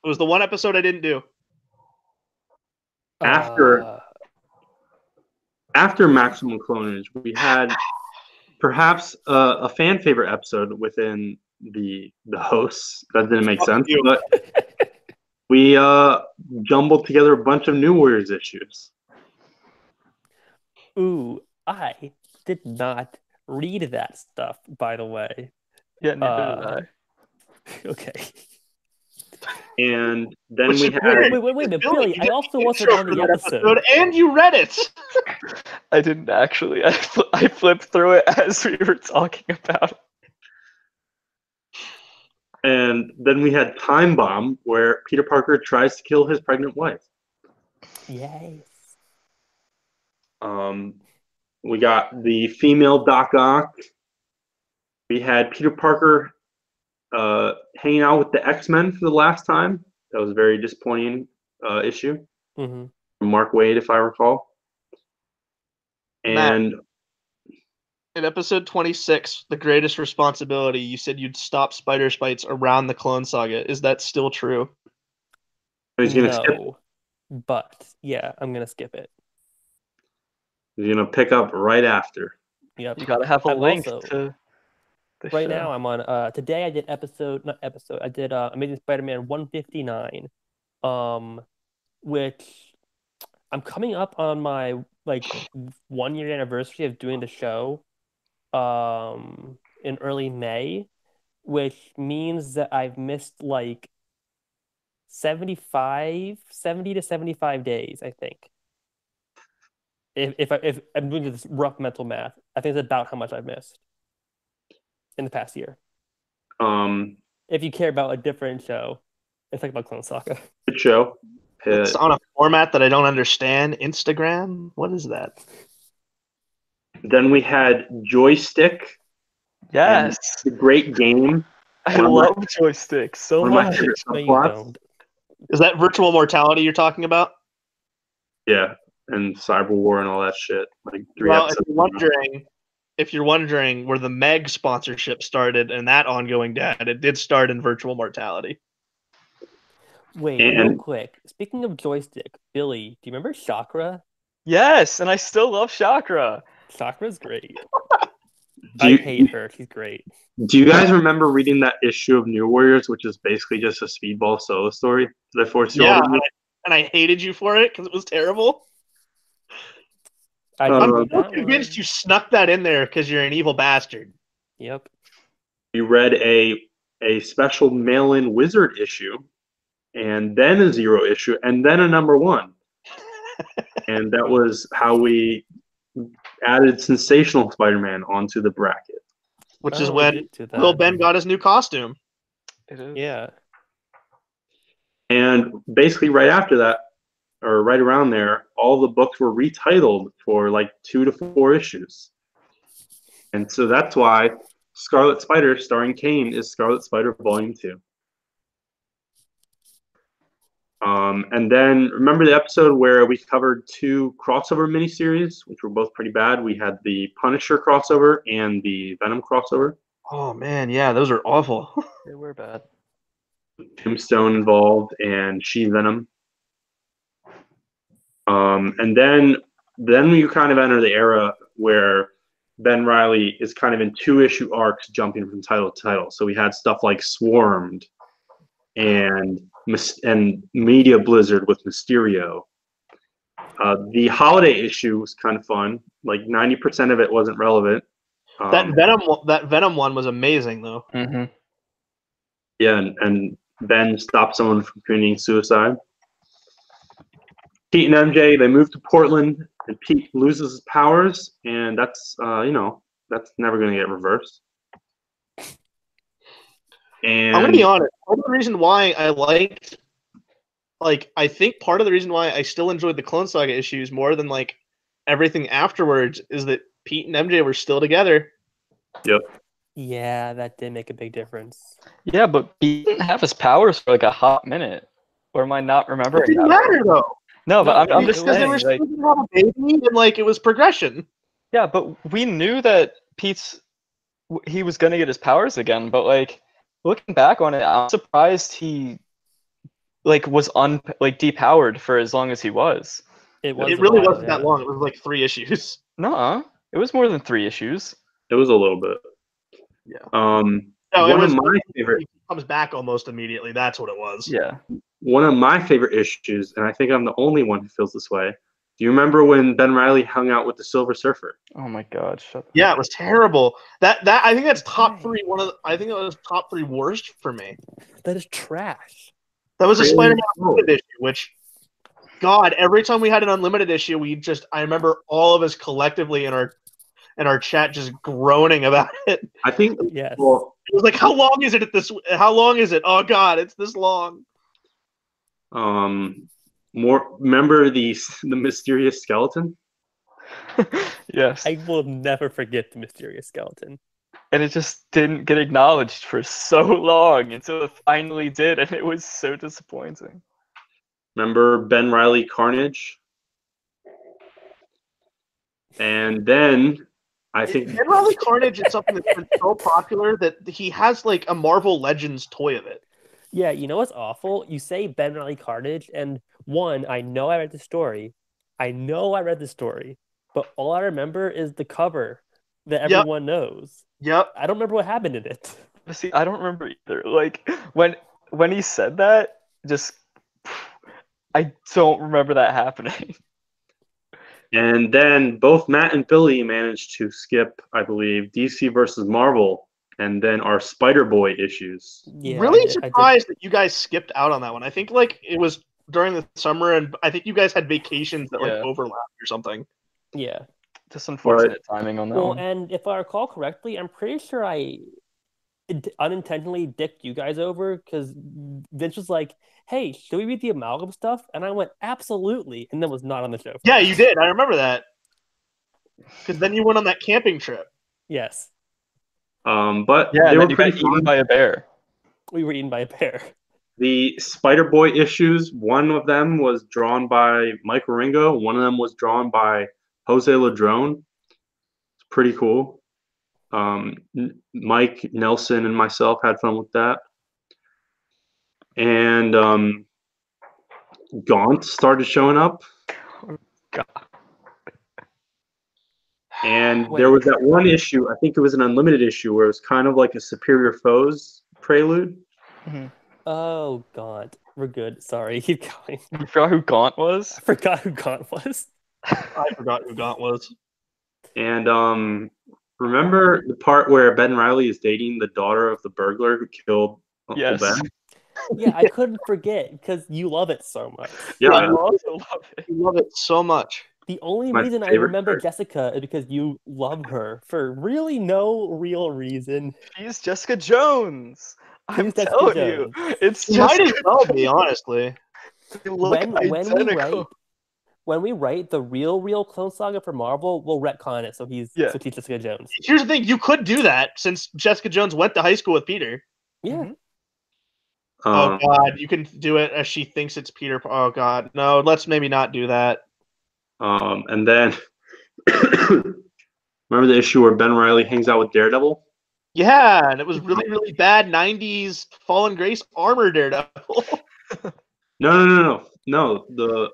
Speaker 2: was the one episode I didn't do.
Speaker 1: After Maximum Clonage, we had perhaps a fan favorite episode within the hosts. That didn't make sense, but we jumbled together a bunch of New Warriors issues.
Speaker 3: Ooh, I did not read that stuff, by the way.
Speaker 4: Yeah, neither did I.
Speaker 3: Okay.
Speaker 1: And then we had...
Speaker 3: Wait, Billy, I also wasn't on the episode.
Speaker 2: And you read it!
Speaker 4: I didn't actually. I flipped through it as we were talking about it.
Speaker 1: And then we had Time Bomb, where Peter Parker tries to kill his pregnant wife.
Speaker 3: Yes.
Speaker 1: We got the female Doc Ock. We had Peter Parker hanging out with the X-Men for the last time. That was a very disappointing issue.
Speaker 3: Mm-hmm.
Speaker 1: From Mark Waid, if I recall. And
Speaker 2: in episode 26, The Greatest Responsibility, you said you'd stop spider spites around the Clone Saga. Is that still true?
Speaker 1: He's gonna skip it.
Speaker 3: But yeah, I'm gonna skip it.
Speaker 1: He's gonna pick up right after.
Speaker 3: Yep.
Speaker 4: You gotta have a link
Speaker 3: also,
Speaker 4: to the
Speaker 3: right
Speaker 4: show.
Speaker 3: now I'm on today I did I did Amazing Spider-Man 159. Which I'm coming up on my 1 year anniversary of doing the show in early May, which means that I've missed 70 to 75 days, I think. If I'm doing this rough mental math, I think it's about how much I've missed in the past year. If you care about a different show, it's about Clone Saga.
Speaker 1: Good show.
Speaker 2: It's on a format that I don't understand. Instagram? What is that?
Speaker 1: Then we had Joystick.
Speaker 4: Yes.
Speaker 1: The great game.
Speaker 4: I love Joystick so much.
Speaker 3: No, you don't.
Speaker 2: Is that virtual mortality you're talking about?
Speaker 1: Yeah, and Cyber War and all that shit.
Speaker 2: If you're wondering where the Meg sponsorship started and that ongoing data, it did start in virtual mortality.
Speaker 3: Wait, real quick. Speaking of Joystick, Billy, do you remember Chakra?
Speaker 4: Yes, and I still love Chakra.
Speaker 3: Sakura's great.
Speaker 1: Do
Speaker 3: I
Speaker 1: you,
Speaker 3: hate her. She's great.
Speaker 1: do you guys remember reading that issue of New Warriors, which is basically just a speedball solo story? Did I force you all
Speaker 2: Yeah,
Speaker 1: to read?
Speaker 2: and I hated you for it because it was terrible.
Speaker 3: I
Speaker 1: Uh,
Speaker 3: did
Speaker 2: I'm
Speaker 3: read
Speaker 2: so
Speaker 3: that
Speaker 2: convinced
Speaker 3: one.
Speaker 2: you snuck that in there because you're an evil bastard.
Speaker 3: Yep.
Speaker 1: We read a special mail-in wizard issue, and then a zero issue, and then a number one. And that was how we added Sensational Spider-Man onto the bracket.
Speaker 2: Which is
Speaker 3: Oh, we
Speaker 2: when
Speaker 3: did do
Speaker 2: Lil
Speaker 3: that.
Speaker 2: Ben got his new costume.
Speaker 4: It is.
Speaker 3: Yeah.
Speaker 1: And basically right after that, or right around there, all the books were retitled for like 2 to 4 issues. And so that's why Scarlet Spider starring Kane is Scarlet Spider Volume 2. And then remember the episode where we covered 2 crossover miniseries, which were both pretty bad? We had the Punisher crossover and the Venom crossover.
Speaker 2: Oh man, yeah, those are awful.
Speaker 4: They were bad.
Speaker 1: Tombstone involved and She-Venom. And then you kind of enter the era where Ben Reilly is kind of in 2-issue arcs jumping from title to title. So we had stuff like Swarmed and Media Blizzard with Mysterio. The holiday issue was kind of fun. Like 90% of it wasn't relevant.
Speaker 2: That Venom one was amazing though.
Speaker 4: Mm-hmm.
Speaker 1: Yeah, and Ben stopped someone from committing suicide. Pete and MJ, they move to Portland, and Pete loses his powers, and that's that's never going to get reversed. And
Speaker 2: I'm gonna be honest. Part of the reason why I think part of the reason why I still enjoyed the Clone Saga issues more than like everything afterwards is that Pete and MJ were still together.
Speaker 1: Yep.
Speaker 3: Yeah, that did make a big difference.
Speaker 4: Yeah, but he didn't have his powers for like a hot minute. Or am I not
Speaker 2: It
Speaker 4: remembering
Speaker 2: didn't
Speaker 4: that?
Speaker 2: matter though.
Speaker 4: No, but
Speaker 3: No,
Speaker 4: I'm just
Speaker 2: Because they were
Speaker 4: saying,
Speaker 2: still
Speaker 4: like,
Speaker 2: gonna have a baby and like it was progression.
Speaker 4: yeah, but we knew that he was gonna get his powers again. But like, looking back on it, I'm surprised he like was depowered for as long as he was.
Speaker 3: It was
Speaker 2: It
Speaker 3: a
Speaker 2: really
Speaker 3: while,
Speaker 2: wasn't that
Speaker 3: yeah.
Speaker 2: long. It was like 3 issues.
Speaker 4: Nuh-uh. It was more than 3 issues.
Speaker 1: It was a little bit.
Speaker 2: Yeah.
Speaker 1: No,
Speaker 2: it
Speaker 1: one
Speaker 2: was
Speaker 1: of my favorite
Speaker 2: he comes back almost immediately. That's what it was.
Speaker 4: Yeah.
Speaker 1: one of my favorite issues, and I think I'm the only one who feels this way. Do you remember when Ben Reilly hung out with the Silver Surfer?
Speaker 4: Oh my God! Shut.
Speaker 2: Yeah, it was terrible. That I think that's top
Speaker 3: Right.
Speaker 2: 3. I think it was top 3 worst for me.
Speaker 3: That is trash.
Speaker 2: That was a
Speaker 1: Really?
Speaker 2: Spider-Man Unlimited issue, which, God, every time we had an Unlimited issue, I remember all of us collectively in our chat just groaning about it.
Speaker 1: I think.
Speaker 3: Yes.
Speaker 1: Well,
Speaker 2: It was like, how long is it at this? How long is it? Oh God, it's this long.
Speaker 1: more remember the mysterious skeleton?
Speaker 4: Yes.
Speaker 3: I will never forget the mysterious skeleton.
Speaker 4: And it just didn't get acknowledged for so long until it finally did, and it was so disappointing.
Speaker 1: Remember Ben Reilly Carnage? And then I think
Speaker 2: Ben Reilly Carnage is something that's been so popular that he has like a Marvel Legends toy of it.
Speaker 3: Yeah, you know what's awful? You say Ben Reilly Carnage, and one, I know I read the story. But all I remember is the cover that
Speaker 2: Yep.
Speaker 3: everyone knows.
Speaker 2: Yep.
Speaker 3: I don't remember what happened in it.
Speaker 4: But see, I don't remember either. Like when he said that, just I don't remember that happening.
Speaker 1: and then both Matt and Billy managed to skip, I believe, DC versus Marvel, and then our Spider Boy issues.
Speaker 3: Yeah,
Speaker 2: Really
Speaker 3: I did.
Speaker 2: surprised that you guys skipped out on that one. I think like it was during the summer, and I think you guys had vacations that like
Speaker 4: Yeah.
Speaker 2: overlapped or something.
Speaker 3: Yeah.
Speaker 4: Just unfortunate timing on that
Speaker 3: Well,
Speaker 4: one.
Speaker 3: and if I recall correctly, I'm pretty sure I unintentionally dicked you guys over because Vince was like, "Hey, should we read the amalgam stuff?" And I went, "Absolutely," and then was not on the show.
Speaker 2: Yeah, you did. I remember that. Because then you went on that camping trip.
Speaker 3: Yes,
Speaker 1: But
Speaker 4: Yeah,
Speaker 1: they
Speaker 4: and
Speaker 1: were
Speaker 4: then you got
Speaker 1: pretty
Speaker 4: eaten
Speaker 1: fun.
Speaker 4: by a bear.
Speaker 3: we were eaten by a bear.
Speaker 1: The Spider Boy issues, one of them was drawn by Mike Waringo, one of them was drawn by Jose Ladrone. It's pretty cool. Mike Nelson and myself had fun with that. And Gaunt started showing up.
Speaker 4: God.
Speaker 1: And
Speaker 3: Wait.
Speaker 1: there was that one issue, I think it was an unlimited issue, where it was kind of like a Superior Foes prelude.
Speaker 3: Oh, Gaunt. We're good. Sorry, keep going.
Speaker 4: You forgot who Gaunt was?
Speaker 3: I forgot who Gaunt was.
Speaker 2: I forgot who Gaunt was.
Speaker 1: And remember the part where Ben Riley is dating the daughter of the burglar who killed Uncle
Speaker 4: Yes.
Speaker 1: Ben?
Speaker 3: Yeah, I couldn't forget because you love it so much.
Speaker 1: Yeah,
Speaker 4: I also love it.
Speaker 2: I love it so much.
Speaker 3: The only
Speaker 1: My
Speaker 3: reason I
Speaker 1: favorite
Speaker 3: remember
Speaker 1: character.
Speaker 3: Jessica is because you love her for really no real reason.
Speaker 4: She's Jessica Jones. I'm
Speaker 3: She's Jessica
Speaker 4: telling you,
Speaker 3: Jones.
Speaker 4: it's
Speaker 2: It might
Speaker 4: Jessica
Speaker 2: as well
Speaker 4: Jones.
Speaker 2: be, honestly.
Speaker 4: They look identical.
Speaker 3: When we write the real Clone Saga for Marvel, we'll retcon it so she's Jessica Jones.
Speaker 2: Here's the thing: you could do that since Jessica Jones went to high school with Peter.
Speaker 3: Yeah.
Speaker 4: Mhm.
Speaker 2: Oh God, you can do it as she thinks it's Peter. Oh God, no, let's maybe not do that.
Speaker 1: And then remember the issue where Ben Riley hangs out with Daredevil?
Speaker 2: Yeah, and it was really bad '90s Fallen Grace armor Daredevil.
Speaker 1: No. The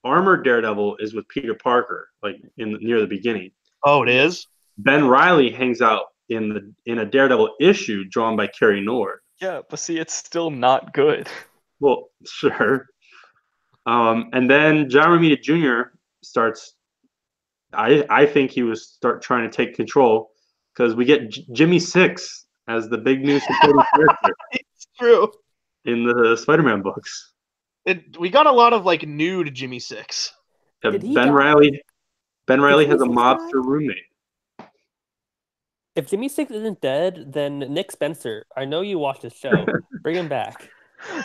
Speaker 1: armored Daredevil is with Peter Parker, like near the beginning.
Speaker 2: Oh, it is.
Speaker 1: Ben Riley hangs out in a Daredevil issue drawn by Kerry Nord.
Speaker 4: Yeah, but see, it's still not good.
Speaker 1: Well, sure. And then John Romita Jr. starts. I think he was start trying to take control because we get Jimmy Six as the big new supporting character
Speaker 2: It's true.
Speaker 1: in the Spider-Man books.
Speaker 2: We got a lot of like nude Jimmy Six.
Speaker 3: Did he
Speaker 1: Ben
Speaker 3: die?
Speaker 1: Riley. Ben Riley has a
Speaker 3: Jimmy Six
Speaker 1: mobster
Speaker 3: die?
Speaker 1: roommate.
Speaker 3: If Jimmy Six isn't dead, then Nick Spencer. I know you watched this show. Bring him back.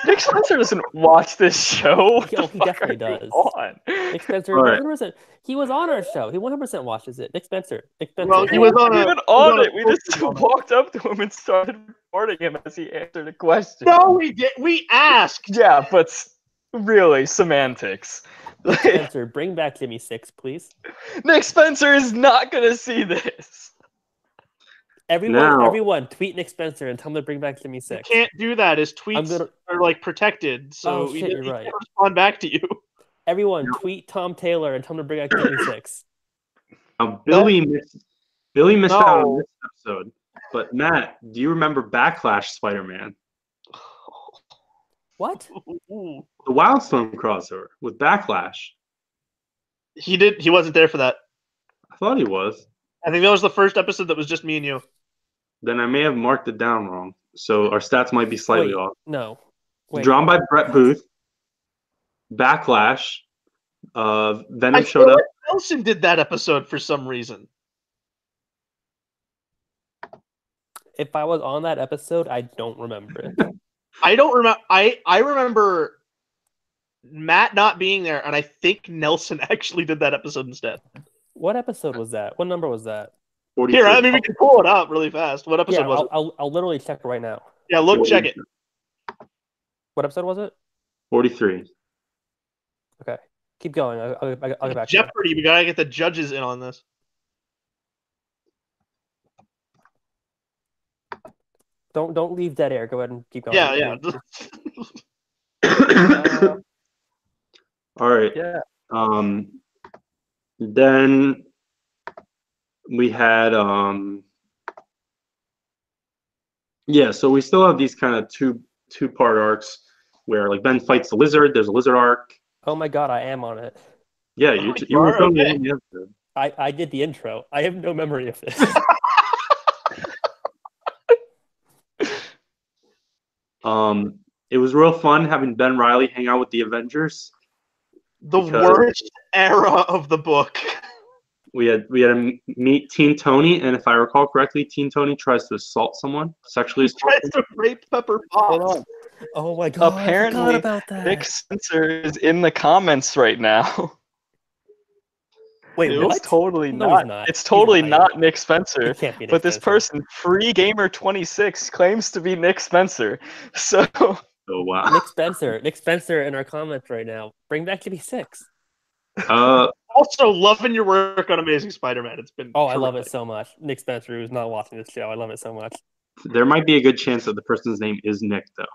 Speaker 4: Nick Spencer doesn't watch this show.
Speaker 3: Oh, he definitely does.
Speaker 4: On?
Speaker 3: Nick Spencer,
Speaker 1: All right.
Speaker 3: 100%. He was on our show. He 100% watches it. Nick Spencer.
Speaker 2: Well, he was on
Speaker 4: Even on it. We just walked up to him and started recording him as he answered a question.
Speaker 2: No, we did. We asked.
Speaker 4: Yeah, but really, semantics.
Speaker 3: Nick Spencer, bring back Jimmy Six, please.
Speaker 4: Nick Spencer is not gonna see this.
Speaker 3: Everyone, tweet Nick Spencer and tell him to bring back Jimmy
Speaker 2: You
Speaker 3: Six.
Speaker 2: can't do that. His tweets are like protected, so
Speaker 3: Oh, shit, you're right.
Speaker 2: can't respond back to you.
Speaker 3: Everyone, tweet Tom Taylor and tell him to bring back Jimmy Six.
Speaker 1: Billy missed out on
Speaker 2: No.
Speaker 1: this episode. But Matt, do you remember Backlash Spider-Man?
Speaker 3: What?
Speaker 2: Ooh.
Speaker 1: The Wildstorm crossover with Backlash.
Speaker 2: He wasn't there for that.
Speaker 1: I thought he was.
Speaker 2: I think that was the first episode that was just me and you.
Speaker 1: Then I may have marked it down wrong. So our stats might be slightly
Speaker 3: Wait,
Speaker 1: off.
Speaker 3: no. Wait.
Speaker 1: Drawn by Brett Booth. Backlash. Venom
Speaker 2: I
Speaker 1: showed
Speaker 2: feel
Speaker 1: up.
Speaker 2: like Nelson did that episode for some reason.
Speaker 3: If I was on that episode, I don't remember it.
Speaker 2: I don't remember. I remember Matt not being there, and I think Nelson actually did that episode instead.
Speaker 3: What episode was that? What number was that?
Speaker 1: 43.
Speaker 2: Here, I mean, we can pull it up really fast. What episode
Speaker 3: Yeah,
Speaker 2: was it?
Speaker 3: I'll literally check right now.
Speaker 2: Yeah, look, check it.
Speaker 3: What episode was it?
Speaker 1: 43.
Speaker 3: Okay, keep going. I'll get back to you.
Speaker 2: Jeopardy. We gotta get the judges in on this.
Speaker 3: Don't leave dead air. Go ahead and keep going.
Speaker 2: Yeah.
Speaker 1: All right.
Speaker 4: Yeah.
Speaker 1: Then we had so we still have these kind of two-part arcs where like Ben fights the lizard. There's a lizard arc.
Speaker 3: Oh my god, I am on it.
Speaker 1: Yeah, you were filming
Speaker 2: okay.
Speaker 1: the episode.
Speaker 3: I did the intro. I have no memory of this.
Speaker 1: It was real fun having Ben Riley hang out with the Avengers.
Speaker 2: The
Speaker 1: Because-
Speaker 2: worst era of the book.
Speaker 1: We had to meet Teen Tony, and if I recall correctly, Teen Tony tries to assault someone, sexually assault.
Speaker 2: Tries to rape Pepper Potts.
Speaker 3: Oh my god!
Speaker 4: Apparently,
Speaker 3: I forgot about that.
Speaker 4: Nick Spencer is in the comments right now.
Speaker 3: Wait,
Speaker 2: Who?
Speaker 3: what?
Speaker 4: It's totally
Speaker 3: No,
Speaker 4: not.
Speaker 3: he's not.
Speaker 4: It's
Speaker 3: He's
Speaker 4: totally
Speaker 3: lying.
Speaker 4: not Nick Spencer.
Speaker 3: It can't be Nick
Speaker 4: But this
Speaker 3: Spencer.
Speaker 4: person, FreeGamer26, claims to be Nick Spencer. So
Speaker 1: Oh wow.
Speaker 3: Nick Spencer in our comments right now. Bring back Jimmy Six.
Speaker 2: Also, loving your work on Amazing Spider-Man. It's been
Speaker 3: Oh, I love it
Speaker 2: terrific.
Speaker 3: so much. Nick Spencer, who's not watching this show, I love it so much.
Speaker 1: There might be a good chance that the person's name is Nick, though.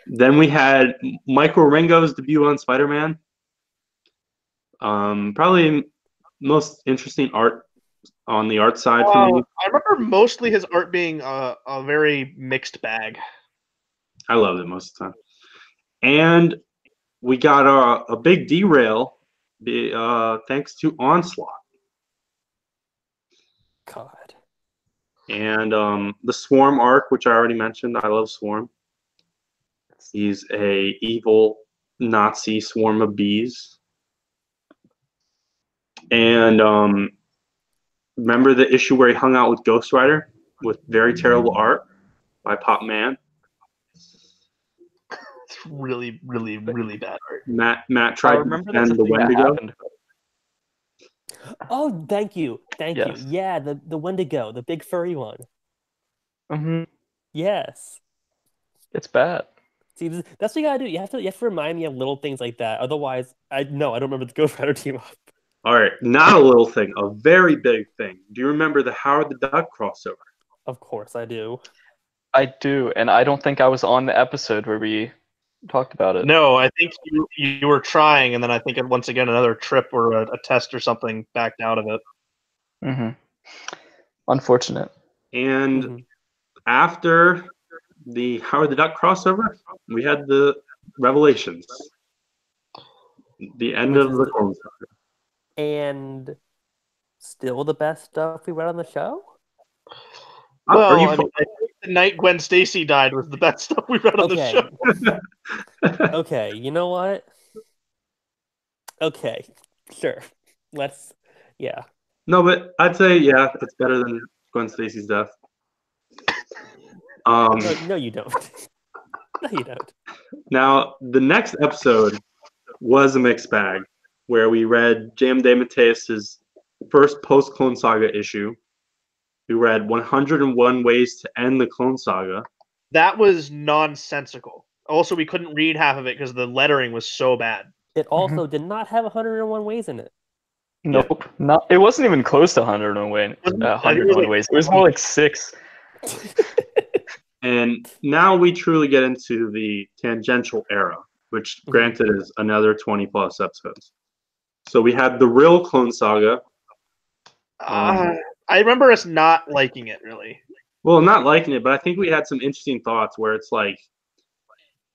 Speaker 1: Then we had Michael Ringo's debut on Spider-Man. Probably most interesting art on the art side for me.
Speaker 2: I remember mostly his art being a very mixed bag.
Speaker 1: I loved it most of the time. And we got a big derail thanks to Onslaught.
Speaker 3: God.
Speaker 1: And the Swarm arc, which I already mentioned. I love Swarm. He's a evil Nazi swarm of bees. And remember the issue where he hung out with Ghost Rider with very terrible art by Pop Man?
Speaker 2: It's really, really, really bad art.
Speaker 1: Matt tried to defend the Wendigo.
Speaker 3: Oh, thank you. Thank you.
Speaker 4: Yes.
Speaker 3: Yeah, the Wendigo, the big furry one.
Speaker 4: Mm-hmm.
Speaker 3: Yes.
Speaker 4: It's bad.
Speaker 3: See, that's what you gotta do. You have to remind me of little things like that. Otherwise, I don't remember the Ghost Rider team up.
Speaker 1: All right, not a little thing, a very big thing. Do you remember the Howard the Duck crossover?
Speaker 3: Of course, I do.
Speaker 4: I do, and I don't think I was on the episode where we talked about it.
Speaker 2: No, I think you were trying, and then I think once again another trip or a test or something backed out of it.
Speaker 4: Mm-hmm. Unfortunate.
Speaker 1: And after the Howard the Duck crossover, we had the Revelations, the end of the Clone Saga.
Speaker 3: And still the best stuff we read on the show?
Speaker 2: Well, I think the night Gwen Stacy died was the best stuff we read on the show.
Speaker 3: Okay, you know what? Okay, sure. Yeah.
Speaker 1: No, but I'd say, yeah, it's better than Gwen Stacy's death.
Speaker 3: No, you don't. No, you don't.
Speaker 1: Now, the next episode was a mixed bag, where we read J.M. DeMatteis's first post-Clone Saga issue. We read 101 Ways to End the Clone Saga.
Speaker 2: That was nonsensical. Also, we couldn't read half of it because the lettering was so bad.
Speaker 3: It also did not have 101 ways in it.
Speaker 4: Nope. Not. It wasn't even close to 101 ways. 101 ways. It was more like 6.
Speaker 1: And now we truly get into the tangential era, which granted is another 20 plus episodes. So we had the real Clone Saga.
Speaker 2: I remember us not liking it, really.
Speaker 1: Well, not liking it, but I think we had some interesting thoughts where it's like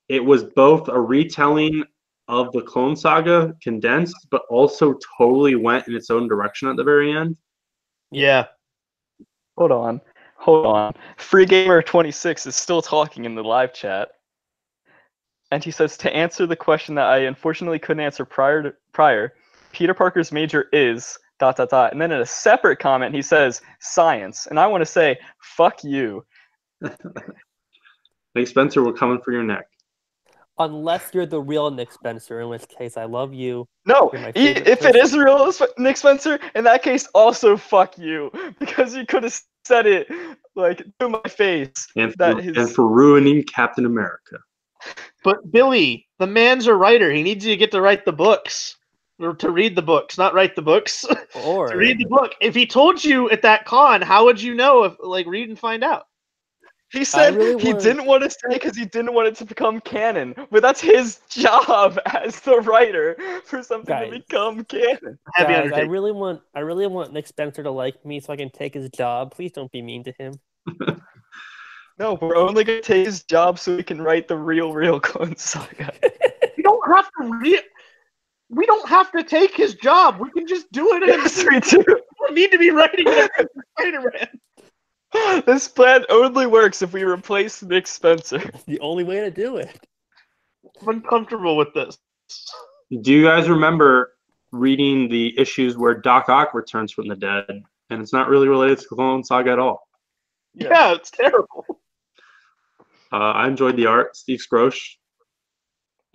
Speaker 1: it was both a retelling of the Clone Saga condensed, but also totally went in its own direction at the very end.
Speaker 2: Yeah.
Speaker 4: Hold on. FreeGamer26 is still talking in the live chat. And he says, to answer the question that I unfortunately couldn't answer prior, Peter Parker's major is ... And then in a separate comment, he says, science. And I want to say, fuck you.
Speaker 1: Nick Spencer, we're coming for your neck.
Speaker 3: Unless you're the real Nick Spencer, in which case I love you.
Speaker 4: No, if it is real Nick Spencer, in that case, also fuck you. Because you could have said it, like, to my face.
Speaker 1: And for ruining Captain America.
Speaker 2: But Billy, the man's a writer. He needs you to get to write the books. Or to read the books, not write the books.
Speaker 3: Or
Speaker 2: to read the book. If he told you at that con, how would you know if read and find out?
Speaker 4: He said he didn't want to say because he didn't want it to become canon. But that's his job as the writer for something to become canon.
Speaker 3: Guys, I really want Nick Spencer to like me so I can take his job. Please don't be mean to him.
Speaker 4: No, we're only going to take his job so we can write the real Clone Saga.
Speaker 2: We don't have to We don't have to take his job. We can just do it.
Speaker 4: Yes, we do.
Speaker 2: We don't need to be writing Spider-Man.
Speaker 4: This plan only works if we replace Nick Spencer.
Speaker 3: The only way to do it.
Speaker 2: I'm uncomfortable with this.
Speaker 1: Do you guys remember reading the issues where Doc Ock returns from the dead, and it's not really related to Clone Saga at all?
Speaker 2: Yeah, it's terrible.
Speaker 1: I enjoyed the art. Steve Scroche.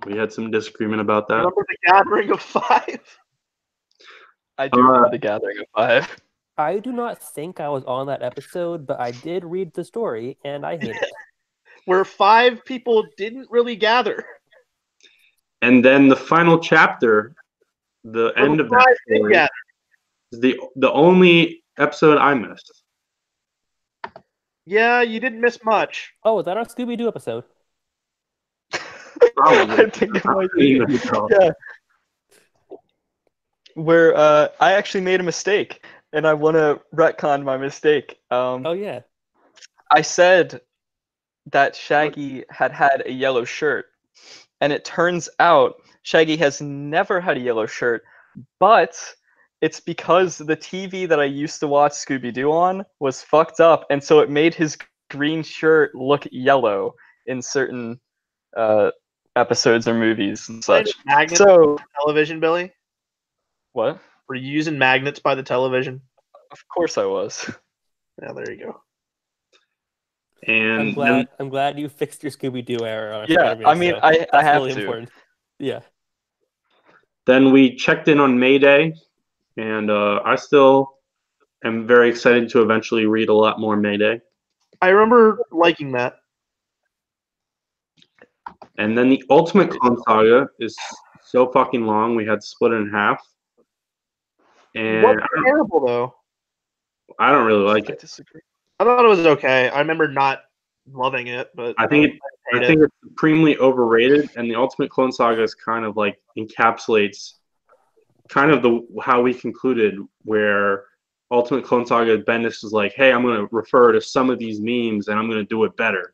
Speaker 1: We had some disagreement about that.
Speaker 2: Remember the Gathering of 5?
Speaker 4: I do remember the Gathering of 5.
Speaker 3: I do not think I was on that episode, but I did read the story, and I hate it.
Speaker 2: Where 5 people didn't really gather.
Speaker 1: And then the final chapter, the end of that story, is the only episode I missed.
Speaker 2: Yeah, you didn't miss much.
Speaker 3: Oh, is that our Scooby-Doo episode?
Speaker 1: Probably.
Speaker 4: I think it might be. Yeah. where I actually made a mistake, and I want to retcon my mistake.
Speaker 3: Oh yeah.
Speaker 4: I said that Shaggy had a yellow shirt, and it turns out Shaggy has never had a yellow shirt, but it's because the TV that I used to watch Scooby-Doo on was fucked up, and so it made his green shirt look yellow in certain episodes or movies and
Speaker 2: Playing
Speaker 4: such.
Speaker 2: with magnets
Speaker 4: So,
Speaker 2: television, Billy?
Speaker 4: what?
Speaker 2: Were you using magnets by the television?
Speaker 4: Of course I was.
Speaker 2: Yeah, there you go.
Speaker 1: And then
Speaker 3: I'm glad you fixed your Scooby Doo error on a
Speaker 4: Yeah,
Speaker 3: Spider-Man
Speaker 4: I mean,
Speaker 3: show.
Speaker 4: I
Speaker 3: That's
Speaker 4: have
Speaker 3: really
Speaker 4: to.
Speaker 3: important. Yeah.
Speaker 1: then we checked in on May Day, and I still am very excited to eventually read a lot more May Day.
Speaker 2: I remember liking that.
Speaker 1: And then the Ultimate Clone Saga is so fucking long. We had to split it in half. And
Speaker 2: Wasn't terrible though.
Speaker 1: I don't really like
Speaker 4: I
Speaker 1: it.
Speaker 4: disagree.
Speaker 2: I thought it was okay. I remember not loving it, but
Speaker 1: I think
Speaker 2: hate
Speaker 1: it's supremely overrated, and the Ultimate Clone Saga is kind of like encapsulates kind of the how we concluded, where Ultimate Clone Saga Bendis is like, hey, I'm going to refer to some of these memes and I'm going to do it better.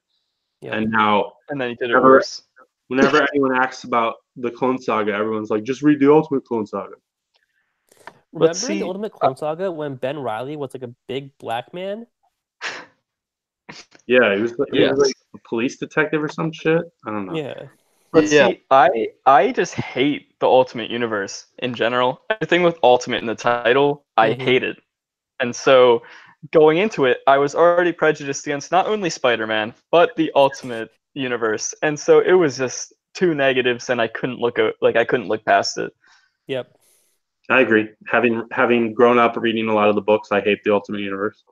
Speaker 3: Yeah.
Speaker 1: And now
Speaker 4: And then he did it
Speaker 1: Whenever-
Speaker 4: worse.
Speaker 1: whenever anyone asks about the Clone Saga, everyone's like, just read the Ultimate Clone Saga.
Speaker 3: Remember
Speaker 4: see,
Speaker 3: the Ultimate Clone Saga when Ben Riley was like a big black man?
Speaker 1: Yeah, he was
Speaker 4: Yes.
Speaker 1: like a police detective or some shit. I don't know.
Speaker 3: Yeah.
Speaker 4: But
Speaker 2: Yeah.
Speaker 4: see, I just hate the Ultimate Universe in general. Everything with Ultimate in the title, I
Speaker 3: Mhm.
Speaker 4: hate it. And so going into it, I was already prejudiced against not only Spider-Man, but the Ultimate Universe. And so it was just two negatives, and I couldn't look past it.
Speaker 3: Yep.
Speaker 1: I agree. Having grown up reading a lot of the books, I hate the Ultimate Universe.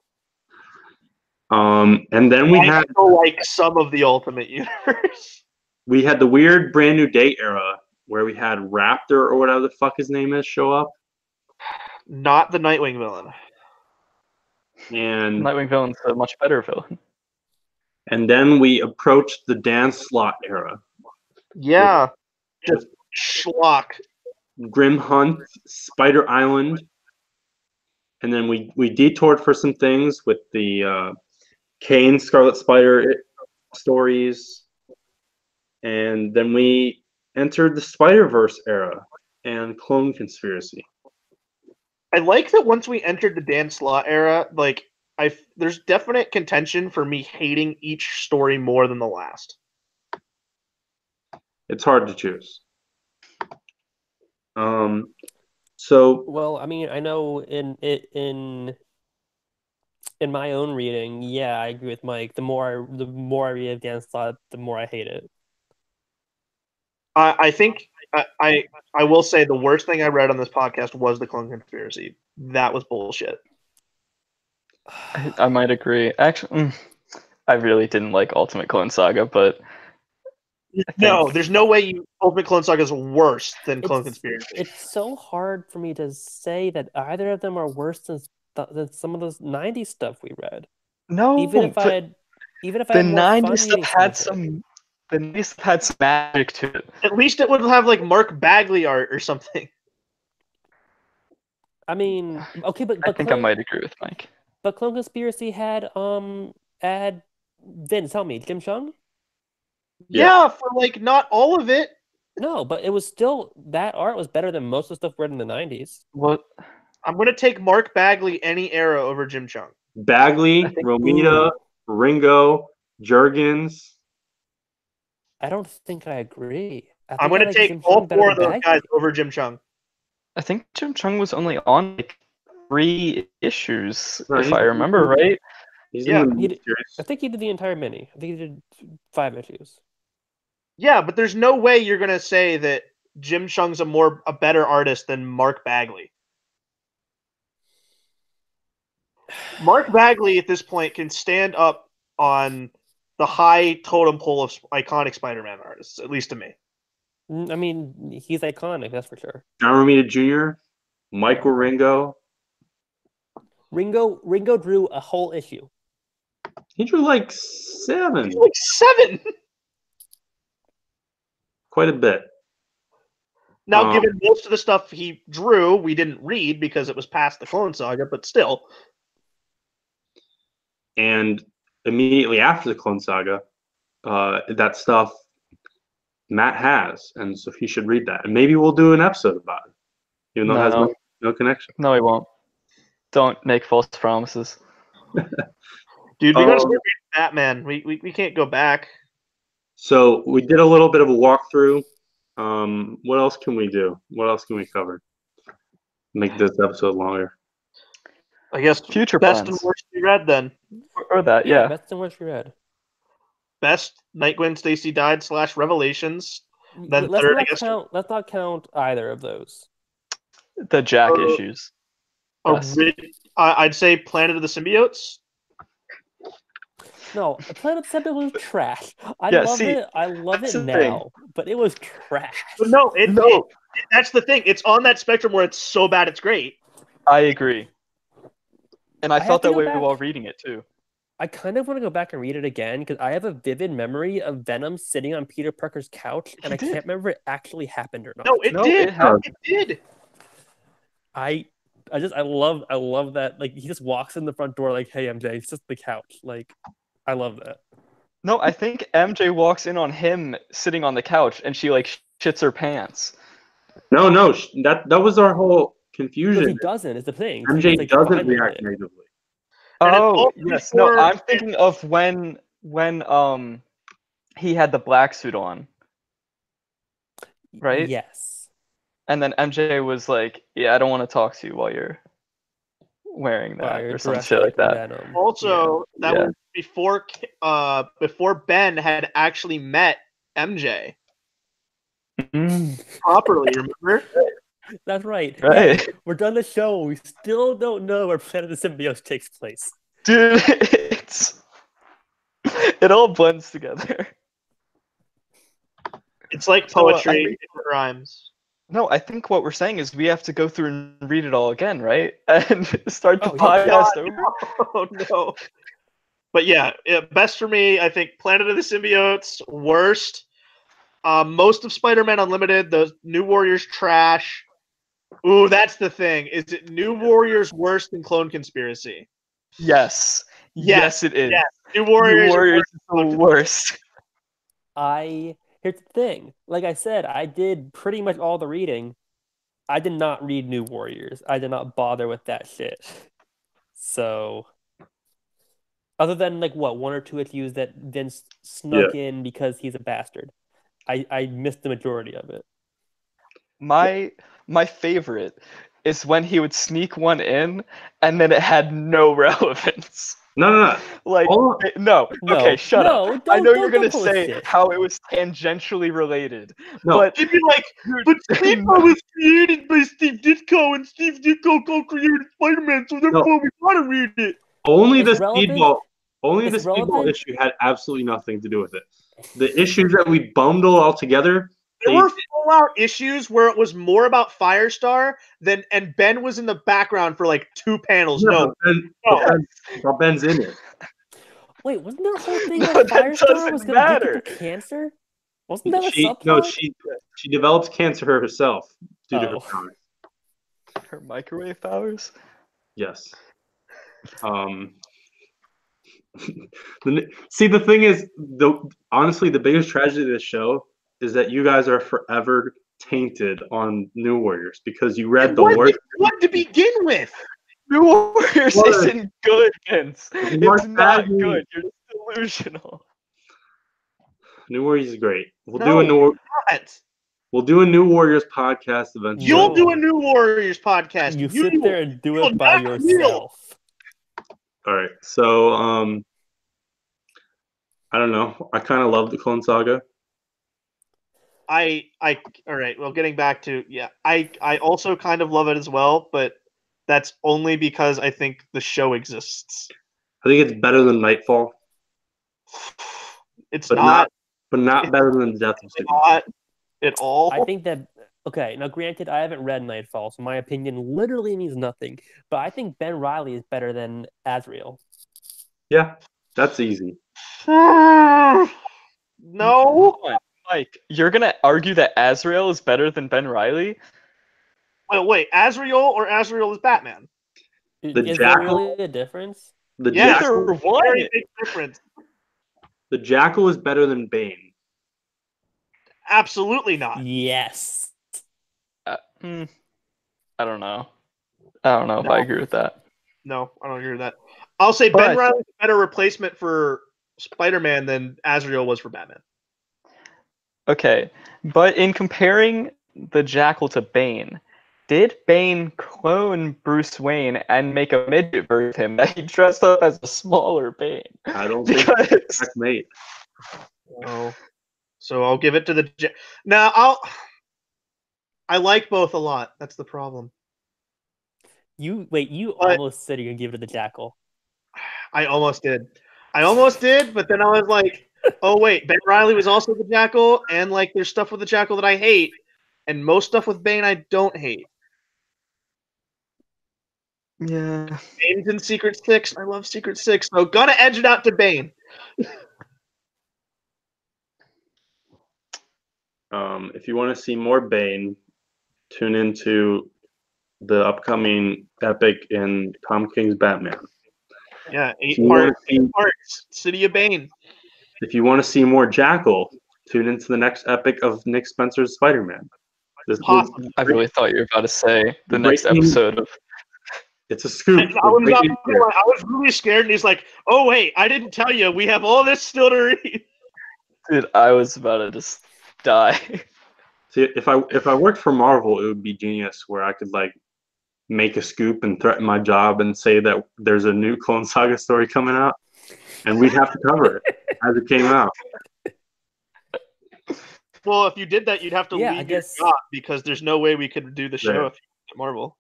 Speaker 1: And then we
Speaker 2: I
Speaker 1: had
Speaker 2: still like some of the Ultimate Universe.
Speaker 1: the weird Brand New Day era where we had Raptor or whatever the fuck his name is show up,
Speaker 2: Not the Nightwing villain.
Speaker 1: and
Speaker 4: Nightwing villain's a much better villain.
Speaker 1: then we approached the Dan Slott era.
Speaker 2: Yeah. Just schlock.
Speaker 1: Grim Hunt, Spider Island, and then we detoured for some things with the Kane Scarlet Spider stories, and then we entered the Spider-Verse era and Clone Conspiracy.
Speaker 2: I like that once we entered the Dan Slott era, like there's definite contention for me hating each story more than the last.
Speaker 1: It's hard to choose. So
Speaker 3: Well, I mean, I know in my own reading, yeah, I agree with Mike. The more I read of Dan Slott, the more I hate it.
Speaker 2: I think I will say the worst thing I read on this podcast was the Clone Conspiracy. That was bullshit.
Speaker 4: I might agree. Actually, I really didn't like Ultimate Clone Saga, but
Speaker 2: No, there's no way Ultimate Clone Saga is worse than Clone Conspiracy.
Speaker 3: It's so hard for me to say that either of them are worse than some of those '90s stuff we read.
Speaker 4: no,
Speaker 3: Even if I had
Speaker 4: the
Speaker 3: more fun
Speaker 4: '90s stuff
Speaker 3: reading
Speaker 4: had
Speaker 3: some of it.
Speaker 4: the '90s stuff had some magic to it.
Speaker 2: At least it would have like Mark Bagley art or something.
Speaker 3: I mean, okay, but
Speaker 4: I think I might agree with Mike.
Speaker 3: But Clone Conspiracy had Vince, tell me, Jim Chung?
Speaker 2: Yeah, for like not all of it.
Speaker 3: No, but it was still that art was better than most of the stuff read in the '90s.
Speaker 4: What?
Speaker 2: I'm gonna take Mark Bagley any era over Jim Chung.
Speaker 1: Bagley, Romita,
Speaker 3: Ooh.
Speaker 1: Ringo, Jurgens.
Speaker 3: I don't think I agree. I
Speaker 2: I'm
Speaker 3: think I
Speaker 2: gonna
Speaker 3: like
Speaker 2: take
Speaker 3: Jim
Speaker 2: all
Speaker 3: Chung better
Speaker 2: four of
Speaker 3: than
Speaker 2: those
Speaker 3: Bagley.
Speaker 2: guys over Jim Chung.
Speaker 4: I think Jim Chung was only on like 3 issues,
Speaker 1: No,
Speaker 4: if
Speaker 1: he's-
Speaker 4: I remember right.
Speaker 1: He's
Speaker 2: Yeah,
Speaker 1: in the
Speaker 3: he did-
Speaker 1: series.
Speaker 3: I think he did the entire mini. I think he did 5 issues.
Speaker 2: Yeah, but there's no way you're gonna say that Jim Chung's a better artist than Mark Bagley. Mark Bagley at this point can stand up on the high totem pole of iconic Spider-Man artists, at least to me.
Speaker 3: I mean, he's iconic, that's for sure.
Speaker 1: John Romita Jr., Michael Ringo.
Speaker 3: Ringo drew a whole issue.
Speaker 1: He drew like 7,
Speaker 2: Like 7.
Speaker 1: quite a bit.
Speaker 2: Now, given most of the stuff he drew, we didn't read because it was past the Clone Saga, but still.
Speaker 1: And immediately after the Clone Saga, that stuff Matt has, and so he should read that. And maybe we'll do an episode about it, even though it has no connection.
Speaker 4: No, he won't. Don't make false promises.
Speaker 2: Dude, we gotta start reading Batman. We can't go back.
Speaker 1: So we did a little bit of a walkthrough. What else can we do? What else can we cover? Make this episode longer.
Speaker 2: I guess
Speaker 4: Future
Speaker 2: best
Speaker 4: plans.
Speaker 2: and worst we read then.
Speaker 4: Or that, yeah.
Speaker 3: Best and worst we read.
Speaker 2: Best Night Gwen Stacy died / Revelations. Then
Speaker 3: let's
Speaker 2: third,
Speaker 3: not count. Let's not count either of those.
Speaker 4: The Jack issues.
Speaker 2: I'd say Planet of the Symbiotes.
Speaker 3: No, Planet of the Symbiotes was trash. I love it now, but it was trash.
Speaker 2: But that's the thing. It's on that spectrum where it's so bad it's great.
Speaker 4: I agree. And I felt that way
Speaker 3: back.
Speaker 4: while reading it too.
Speaker 3: I kind of want to go back and read it again because I have a vivid memory of Venom sitting on Peter Parker's couch, and I can't remember if it actually happened or not.
Speaker 2: No, it did. It did.
Speaker 3: I love that. Like, he just walks in the front door like, "Hey, MJ, it's just the couch." Like, I love that.
Speaker 4: No, I think MJ walks in on him sitting on the couch, and she like shits her pants.
Speaker 1: No, that was our whole confusion.
Speaker 3: But he doesn't. Is the thing.
Speaker 1: MJ doesn't react negatively.
Speaker 4: Oh, yes. No, I'm thinking of when he had the black suit on. Right?
Speaker 3: Yes.
Speaker 4: And then MJ was like, "Yeah, I don't want to talk to you while you're wearing that," or some shit like that.
Speaker 3: Venom.
Speaker 2: Also, that was before Ben had actually met MJ properly, remember?
Speaker 3: That's right.
Speaker 4: Right.
Speaker 3: Yeah, we're done the show. We still don't know where Planet of the Symbiotes takes place.
Speaker 4: Dude, it all blends together.
Speaker 2: It's like poetry. It rhymes.
Speaker 4: No, I think what we're saying is we have to go through and read it all again, right? And start the podcast over.
Speaker 2: Oh, no. But yeah, best for me, I think Planet of the Symbiotes, worst. Most of Spider-Man Unlimited, the New Warriors trash. Ooh, that's the thing. Is it New Warriors worse than Clone Conspiracy?
Speaker 4: Yes. Yes, it is.
Speaker 2: Yes. New Warriors
Speaker 4: is the worst.
Speaker 3: Here's the thing. Like I said, I did pretty much all the reading. I did not read New Warriors. I did not bother with that shit. So, other than like one or two issues that Vince snuck in because he's a bastard, I missed the majority of it.
Speaker 4: My favorite is when he would sneak one in and then it had no relevance.
Speaker 1: No.
Speaker 4: Like, no. Okay, shut up. I know you're going to say how it was tangentially related.
Speaker 1: No.
Speaker 4: But
Speaker 2: you'd be like, but Speedball was created by Steve Ditko, and Steve Ditko co-created Spider-Man, so therefore we want to read it.
Speaker 1: Only the Speedball issue had absolutely nothing to do with it. The issues that we bundle all together.
Speaker 2: There were full-out issues where it was more about Firestar and Ben was in the background for like 2 panels.
Speaker 1: But Ben's in it.
Speaker 3: Wait, wasn't there a whole thing where Firestar was going to give people cancer? Wasn't that a subplot? No,
Speaker 1: she develops cancer herself due to her powers.
Speaker 4: Her microwave powers?
Speaker 1: Yes. See, the thing is, honestly, the biggest tragedy of this show is that you guys are forever tainted on New Warriors because you read the worst.
Speaker 2: What to begin with?
Speaker 4: New Warriors isn't good, Vince. It's not good. You're delusional.
Speaker 1: New Warriors is great. We'll do a New Warriors podcast eventually.
Speaker 2: You'll do a New Warriors podcast.
Speaker 3: You sit there and do it by yourself.
Speaker 1: All right. So, I don't know. I kind of love the Clone Saga.
Speaker 2: All right. Well, getting back to I also kind of love it as well, but that's only because I think the show exists.
Speaker 1: I think it's better than Nightfall.
Speaker 2: But not
Speaker 1: better than Death of Superman.
Speaker 2: Not at all.
Speaker 3: I think that now granted, I haven't read Nightfall, so my opinion literally means nothing. But I think Ben Reilly is better than Azrael.
Speaker 1: Yeah, that's easy.
Speaker 2: No.
Speaker 4: Mike, you're gonna argue that Azrael is better than Ben Reilly?
Speaker 2: Wait, Azrael or Azrael is Batman?
Speaker 1: The
Speaker 3: Is there
Speaker 1: Jackal.
Speaker 3: really a difference?
Speaker 1: The
Speaker 2: Yes.
Speaker 1: Jackal.
Speaker 4: Either one.
Speaker 2: Very big difference.
Speaker 1: The Jackal is better than Bane.
Speaker 2: Absolutely not.
Speaker 3: Yes.
Speaker 4: I don't know. I don't know if I agree with that.
Speaker 2: No, I don't agree with that. I'll say
Speaker 4: But-
Speaker 2: Ben Reilly's a better replacement for Spider-Man than Azrael was for Batman.
Speaker 4: Okay, but in comparing the Jackal to Bane, did Bane clone Bruce Wayne and make a midget version of him that he dressed up as a smaller Bane?
Speaker 1: I don't think
Speaker 4: Because
Speaker 1: that's mate.
Speaker 2: Oh, so I'll give it to the. I like both a lot. That's the problem.
Speaker 3: You
Speaker 2: But-
Speaker 3: almost said you're gonna give it to the Jackal.
Speaker 2: I almost did, but then I was like, oh wait, Ben Reilly was also the Jackal, and like there's stuff with the Jackal that I hate, and most stuff with Bane I don't hate.
Speaker 4: yeah,
Speaker 2: Bane's in Secret Six. I love Secret Six, so gotta edge it out to Bane.
Speaker 1: If you want to see more Bane, tune into the upcoming epic in Tom King's Batman.
Speaker 2: Yeah,
Speaker 1: If you wanna see-
Speaker 2: 8 parts. City of Bane.
Speaker 1: If you want to see more Jackal, tune into the next epic of Nick Spencer's Spider-Man. This
Speaker 2: Possible.
Speaker 4: I really thought you were about to say the next
Speaker 1: Breaking-
Speaker 4: episode of.
Speaker 1: It's a scoop.
Speaker 2: I was really scared, and he's like, "Oh wait, I didn't tell you. We have all this still to read."
Speaker 4: Dude, I was about to just die.
Speaker 1: See, if I worked for Marvel, it would be genius where I could like make a scoop and threaten my job and say that there's a new Clone Saga story coming out, and we'd have to cover it as it came out.
Speaker 2: Well, if you did that, you'd have to
Speaker 3: Yeah, I
Speaker 2: leave your
Speaker 3: guess-
Speaker 2: job because there's no way we could do the show
Speaker 1: Yeah.
Speaker 2: if you at Marvel.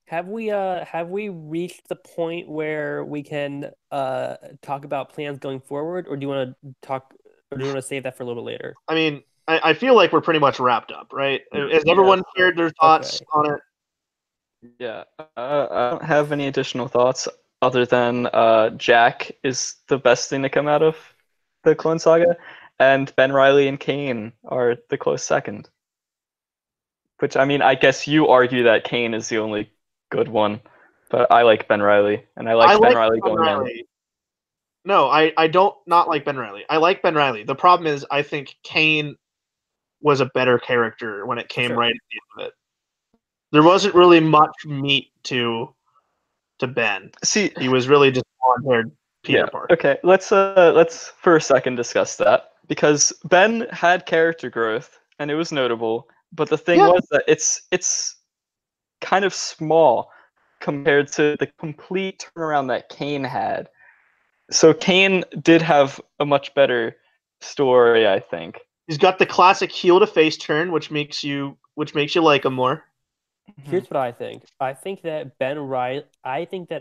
Speaker 3: Have we reached the point where we can talk about plans going forward, or do you want to talk, or do you want to save that for a little bit later?
Speaker 2: I mean, I feel like we're pretty much wrapped up, right? Has
Speaker 4: Yeah.
Speaker 2: everyone shared their thoughts
Speaker 3: Okay.
Speaker 2: on it?
Speaker 4: Yeah, I don't have any additional thoughts other than Jack is the best thing to come out of the Clone Saga, and Ben Reilly and Kane are the close second. Which, I mean, I guess you argue that Kane is the only good one, but I like Ben Reilly, and I like Ben Reilly
Speaker 2: Ben
Speaker 4: going in.
Speaker 2: Reilly. No, I don't not like Ben Reilly. I like Ben Reilly. The problem is I think Kane was a better character when it came
Speaker 3: Sure.
Speaker 2: right at the end of it. There wasn't really much meat to Ben.
Speaker 4: See,
Speaker 2: He was really just blonde-haired Peter
Speaker 4: yeah,
Speaker 2: Parker.
Speaker 4: okay, let's for a second discuss that, because Ben had character growth and it was notable, but the thing
Speaker 2: Yeah.
Speaker 4: was that it's kind of small compared to the complete turnaround that Kane had. So Kane did have a much better story, I think.
Speaker 2: He's got the classic heel to face turn, which makes you like him more.
Speaker 3: Here's what I think. I think that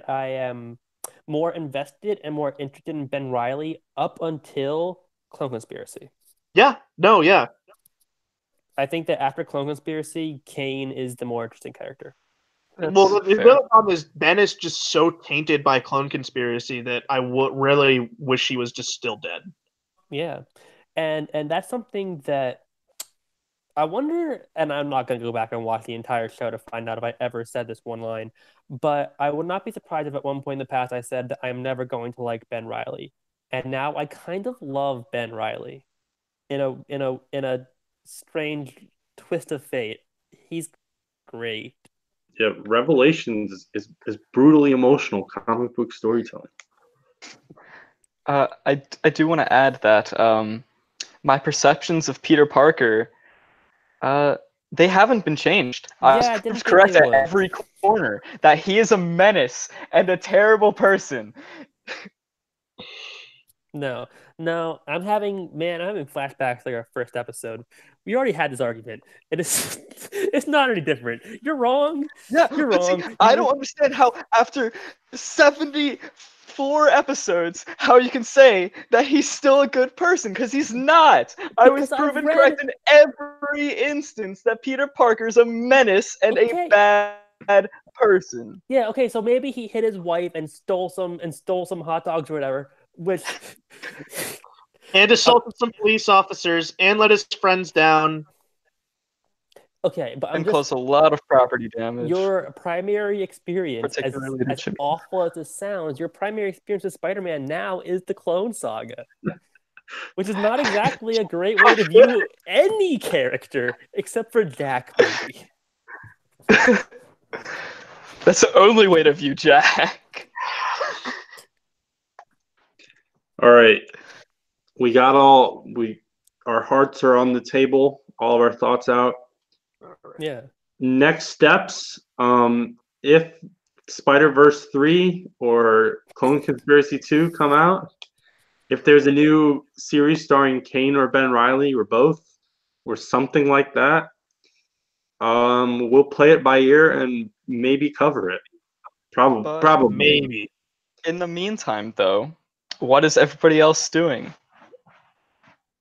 Speaker 3: I am more invested and more interested in Ben Reilly up until Clone Conspiracy.
Speaker 2: Yeah. No. Yeah.
Speaker 3: I think that after Clone Conspiracy, Kane is the more interesting character.
Speaker 4: That's
Speaker 2: Well, the
Speaker 4: fair.
Speaker 2: other problem is Ben is just so tainted by Clone Conspiracy that I really wish he was just still dead.
Speaker 3: Yeah. And that's something that I wonder, and I'm not going to go back and watch the entire show to find out if I ever said this one line, but I would not be surprised if at one point in the past I said that I'm never going to like Ben Reilly. And now I kind of love Ben Reilly in a strange twist of fate. He's great.
Speaker 1: Yeah, Revelations is brutally emotional comic book storytelling.
Speaker 4: I do want to add that my perceptions of Peter Parker, they haven't been changed.
Speaker 3: Yeah, I
Speaker 4: I
Speaker 3: didn't
Speaker 4: was
Speaker 3: think
Speaker 4: correct
Speaker 3: they
Speaker 4: at
Speaker 3: would.
Speaker 4: every corner that he is a menace and a terrible person.
Speaker 3: No, I'm having flashbacks like our first episode. We already had this argument. It is, it's not any different. You're wrong.
Speaker 4: Yeah,
Speaker 3: You're
Speaker 4: but see,
Speaker 3: wrong.
Speaker 4: I don't understand how after 74 episodes, how you can say that he's still a good person, because he's not. I was
Speaker 3: Because I've
Speaker 4: proven
Speaker 3: read-
Speaker 4: correct in every instance that Peter Parker's a menace and
Speaker 3: Okay.
Speaker 4: a bad person.
Speaker 3: Yeah, okay, so maybe he hit his wife and stole some hot dogs or whatever, which
Speaker 2: And assaulted some police officers and let his friends down.
Speaker 3: Okay, but I'm
Speaker 4: And
Speaker 3: just
Speaker 4: caused a lot of property damage.
Speaker 3: your primary experience, as
Speaker 4: Particularly to Jimmy.
Speaker 3: awful as it sounds, your primary experience with Spider-Man now is the Clone Saga, which is not exactly a great way to view any character except for Jack, maybe.
Speaker 4: That's the only way to view Jack.
Speaker 1: All right. Our hearts are on the table, all of our thoughts out.
Speaker 3: Yeah.
Speaker 1: Next steps, if Spider-Verse 3 or Clone Conspiracy 2 come out, if there's a new series starring Kane or Ben Reilly or both or something like that, we'll play it by ear and maybe cover it.
Speaker 4: But
Speaker 1: Probably.
Speaker 2: Maybe.
Speaker 4: In the meantime, though, what is everybody else doing?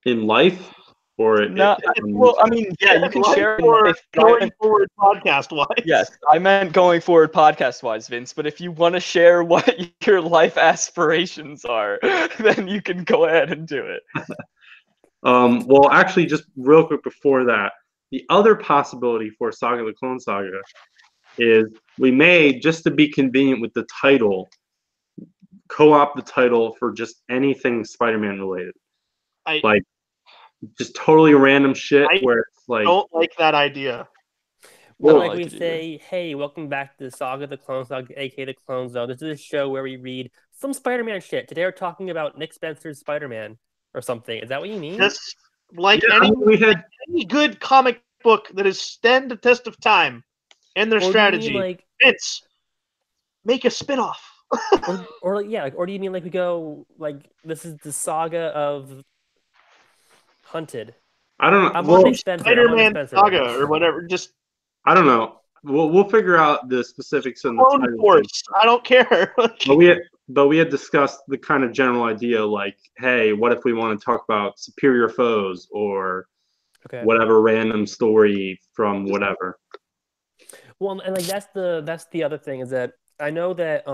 Speaker 1: In life or
Speaker 4: No, well, I mean, yeah, you can share in
Speaker 2: Or
Speaker 4: life. but I
Speaker 2: going
Speaker 4: meant-
Speaker 2: forward podcast-wise.
Speaker 4: Yes, I meant going forward podcast-wise, Vince. But if you want to share what your life aspirations are, then you can go ahead and do it.
Speaker 1: Well, actually, just real quick before that, the other possibility for Saga the Clone Saga is we may, just to be convenient with the title, co-opt the title for just anything Spider-Man related. Like, just totally random shit where it's like...
Speaker 2: don't like that idea.
Speaker 3: Well,
Speaker 4: I
Speaker 3: like
Speaker 4: like
Speaker 3: we
Speaker 4: it either.
Speaker 3: say, hey, welcome back to Saga the Clone Saga, aka the Clone Zone. This is a show where we read some Spider-Man shit. Today we're talking about Nick Spencer's Spider-Man or something. Is that what you mean?
Speaker 2: Just like
Speaker 1: Yeah, I mean,
Speaker 2: any good comic book that has stand the test of time and their
Speaker 3: Or do you
Speaker 2: strategy.
Speaker 3: mean like,
Speaker 2: Vince, make a spinoff.
Speaker 3: or yeah, like, or do you mean like we go like this is the saga of Hunted?
Speaker 1: I don't know.
Speaker 3: I'm
Speaker 1: Well,
Speaker 3: on Nick Spencer. I'm on Nick
Speaker 2: Spider-Man
Speaker 3: Spencer.
Speaker 2: Saga or whatever. Just
Speaker 1: I don't know. We'll figure out the specifics in the
Speaker 2: Clone
Speaker 1: title.
Speaker 2: Force. I don't care.
Speaker 1: But we had discussed the kind of general idea, like, hey, what if we want to talk about superior foes or
Speaker 3: Okay.
Speaker 1: whatever random story from whatever.
Speaker 3: Well, and like that's the other thing is that I know that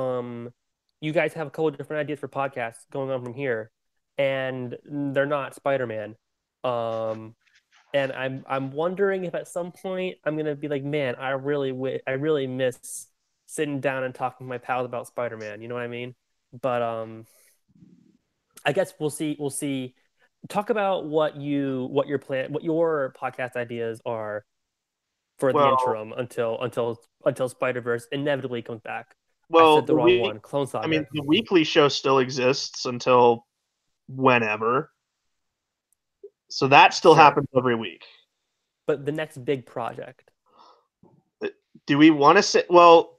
Speaker 3: you guys have a couple of different ideas for podcasts going on from here, and they're not Spider-Man. And I'm wondering if at some point I'm gonna be like, man, I really miss sitting down and talking to my pals about Spider-Man. You know what I mean? But I guess we'll see. We'll see. Talk about what your podcast ideas are for the interim until Spider-Verse inevitably comes back. I said the wrong one. Clone Saga.
Speaker 2: I mean, the weekly show still exists until whenever. So that still happens every week.
Speaker 3: But the next big project.
Speaker 2: Do we want to say? Well,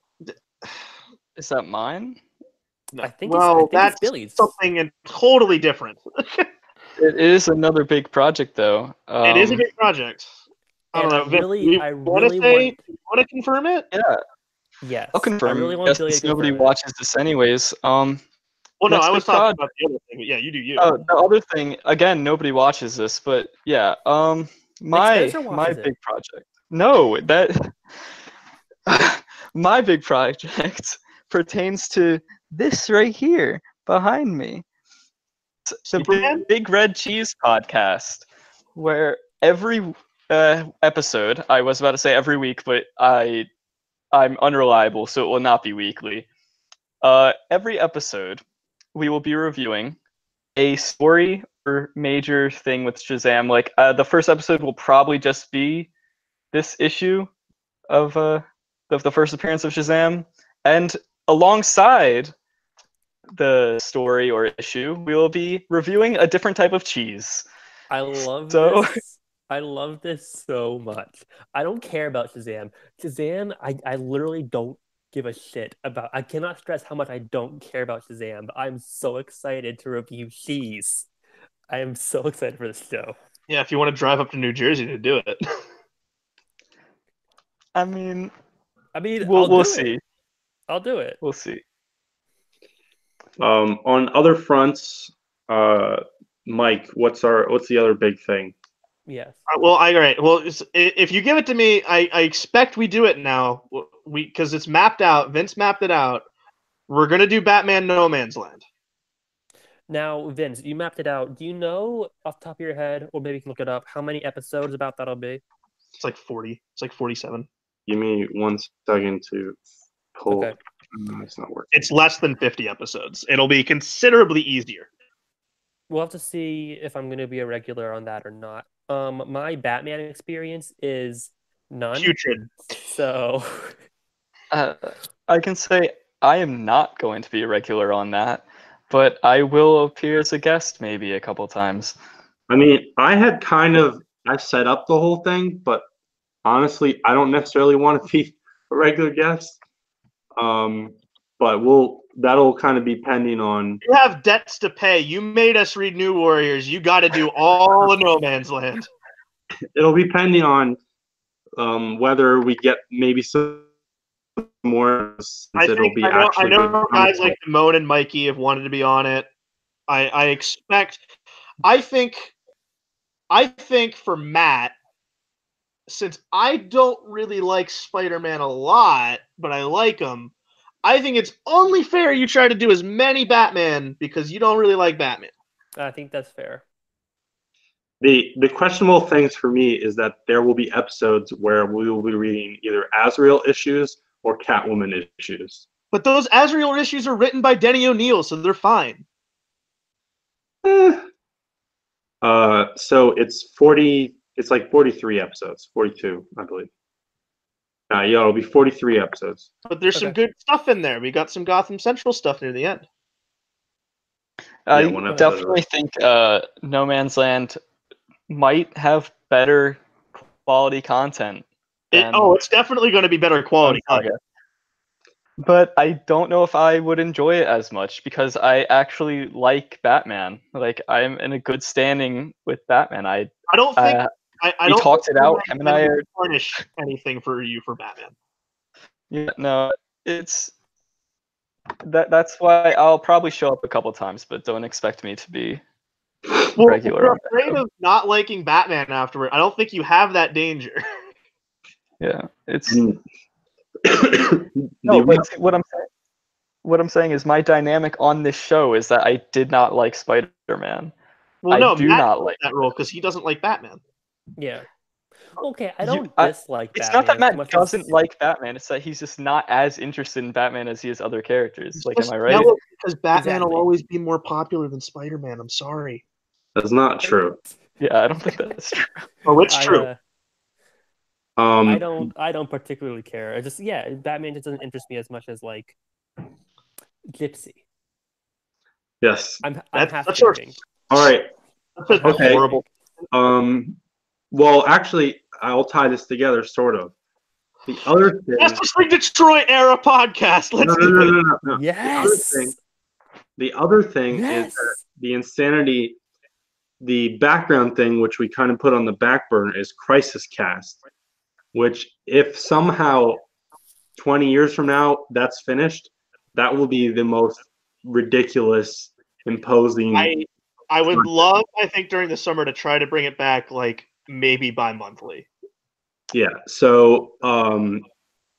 Speaker 4: Is that mine?
Speaker 2: no.
Speaker 3: I think
Speaker 2: that's
Speaker 3: it's Billy's.
Speaker 2: something totally different.
Speaker 4: It is another big project, though.
Speaker 2: It is a big project. I don't know.
Speaker 3: I really
Speaker 2: want to confirm it.
Speaker 4: Yeah.
Speaker 3: Yes.
Speaker 4: I'll confirm.
Speaker 3: I really want Billy to confirm
Speaker 4: nobody
Speaker 3: it.
Speaker 4: watches this anyways.
Speaker 2: Well, no,
Speaker 4: next
Speaker 2: I was
Speaker 4: big
Speaker 2: talking
Speaker 4: project.
Speaker 2: about the other thing. But yeah, you do you.
Speaker 4: Oh, the other thing, again, nobody watches this, but yeah, my
Speaker 3: Spencer watches
Speaker 4: big project. No, that my big project pertains to this right here behind me. It's the
Speaker 2: Superman?
Speaker 4: Big Red Cheese podcast, where every episode, I was about to say every week, but I'm unreliable, so it will not be weekly. Every episode, we will be reviewing a story or major thing with Shazam. Like the first episode will probably just be this issue of the first appearance of Shazam, and alongside the story or issue, we will be reviewing a different type of cheese.
Speaker 3: I love this. I love this so much. I don't care about Shazam. Shazam, I literally don't give a shit about. I cannot stress how much I don't care about Shazam, but I'm so excited to review cheese. I am so excited for this show.
Speaker 2: Yeah, if you want to drive up to New Jersey to do it.
Speaker 4: I mean,
Speaker 3: we'll
Speaker 4: see.
Speaker 3: I'll do it.
Speaker 4: We'll see.
Speaker 1: On other fronts, Mike, what's the other big thing?
Speaker 3: Yes.
Speaker 2: Well, all right. Well, if you give it to me, I expect we do it now. Because it's mapped out. Vince mapped it out. We're gonna do Batman No Man's Land.
Speaker 3: Now, Vince, you mapped it out. Do you know off the top of your head, or maybe you can look it up, how many episodes about that'll be?
Speaker 2: It's like 40. It's like 47.
Speaker 1: Give me 1 second to pull.
Speaker 3: Okay.
Speaker 1: It's not working.
Speaker 2: It's less than 50 episodes. It'll be considerably easier.
Speaker 3: We'll have to see if I'm going to be a regular on that or not. My Batman experience is none.
Speaker 2: Putrid.
Speaker 3: So,
Speaker 4: I can say I am not going to be a regular on that, but I will appear as a guest maybe a couple times.
Speaker 1: I mean, I set up the whole thing, but honestly, I don't necessarily want to be a regular guest. But that'll kind of be pending on.
Speaker 2: You have debts to pay. You made us read New Warriors. You got to do all of No Man's Land.
Speaker 1: It'll be pending on whether we get maybe some more.
Speaker 2: I know guys like Damone and Mikey have wanted to be on it. I think for Matt, since I don't really like Spider-Man a lot, but I like him, I think it's only fair you try to do as many Batman because you don't really like Batman.
Speaker 3: I think that's fair.
Speaker 1: The questionable things for me is that there will be episodes where we will be reading either Azrael issues or Catwoman issues.
Speaker 2: But those Azrael issues are written by Denny O'Neil, so they're fine.
Speaker 1: So it's 40. It's like 43 episodes, 42, I believe. Yeah, it'll be 43 episodes.
Speaker 2: But there's some good stuff in there. We got some Gotham Central stuff near the end.
Speaker 4: I definitely think No Man's Land might have better quality content.
Speaker 2: It's definitely going to be better quality content.
Speaker 4: But I don't know if I would enjoy it as much because I actually like Batman. Like, I'm in a good standing with Batman. I
Speaker 2: don't think I don't
Speaker 4: talked it out. Him and I are
Speaker 2: tarnish anything for you for Batman.
Speaker 4: Yeah, no, it's that's why I'll probably show up a couple times, but don't expect me to be regular.
Speaker 2: You're afraid of not liking Batman afterward. I don't think you have that danger.
Speaker 4: Yeah, it's no. But what I'm saying is my dynamic on this show is that I did not like Spider-Man.
Speaker 2: Well, no,
Speaker 4: I do
Speaker 2: Matt
Speaker 4: not like
Speaker 2: that role because he doesn't like Batman.
Speaker 3: Yeah. Okay, I don't dislike
Speaker 4: Batman. It's
Speaker 3: not
Speaker 4: that Matt doesn't like Batman. It's that he's just not as interested in Batman as he is other characters. Like, am I right?
Speaker 2: Because Batman will always be more popular than Spider-Man. I'm sorry.
Speaker 1: That's not true.
Speaker 4: Yeah, I don't think that's true.
Speaker 2: Oh, it's true.
Speaker 3: I don't particularly care. Batman just doesn't interest me as much as like Gypsy.
Speaker 1: Yes.
Speaker 3: I'm half
Speaker 2: that's
Speaker 3: joking.
Speaker 1: All right.
Speaker 2: Okay. Horrible.
Speaker 1: Well, actually, I'll tie this together, sort of. The other thing.
Speaker 2: Justice League Detroit era podcast. Let's do it.
Speaker 1: No.
Speaker 3: Yes.
Speaker 1: The other thing is that the insanity, the background thing, which we kind of put on the back burner, is Crisis Cast, which if somehow 20 years from now that's finished, that will be the most ridiculous, imposing.
Speaker 2: I would love, I think, during the summer to try to bring it back, like maybe bi-monthly.
Speaker 1: Yeah, so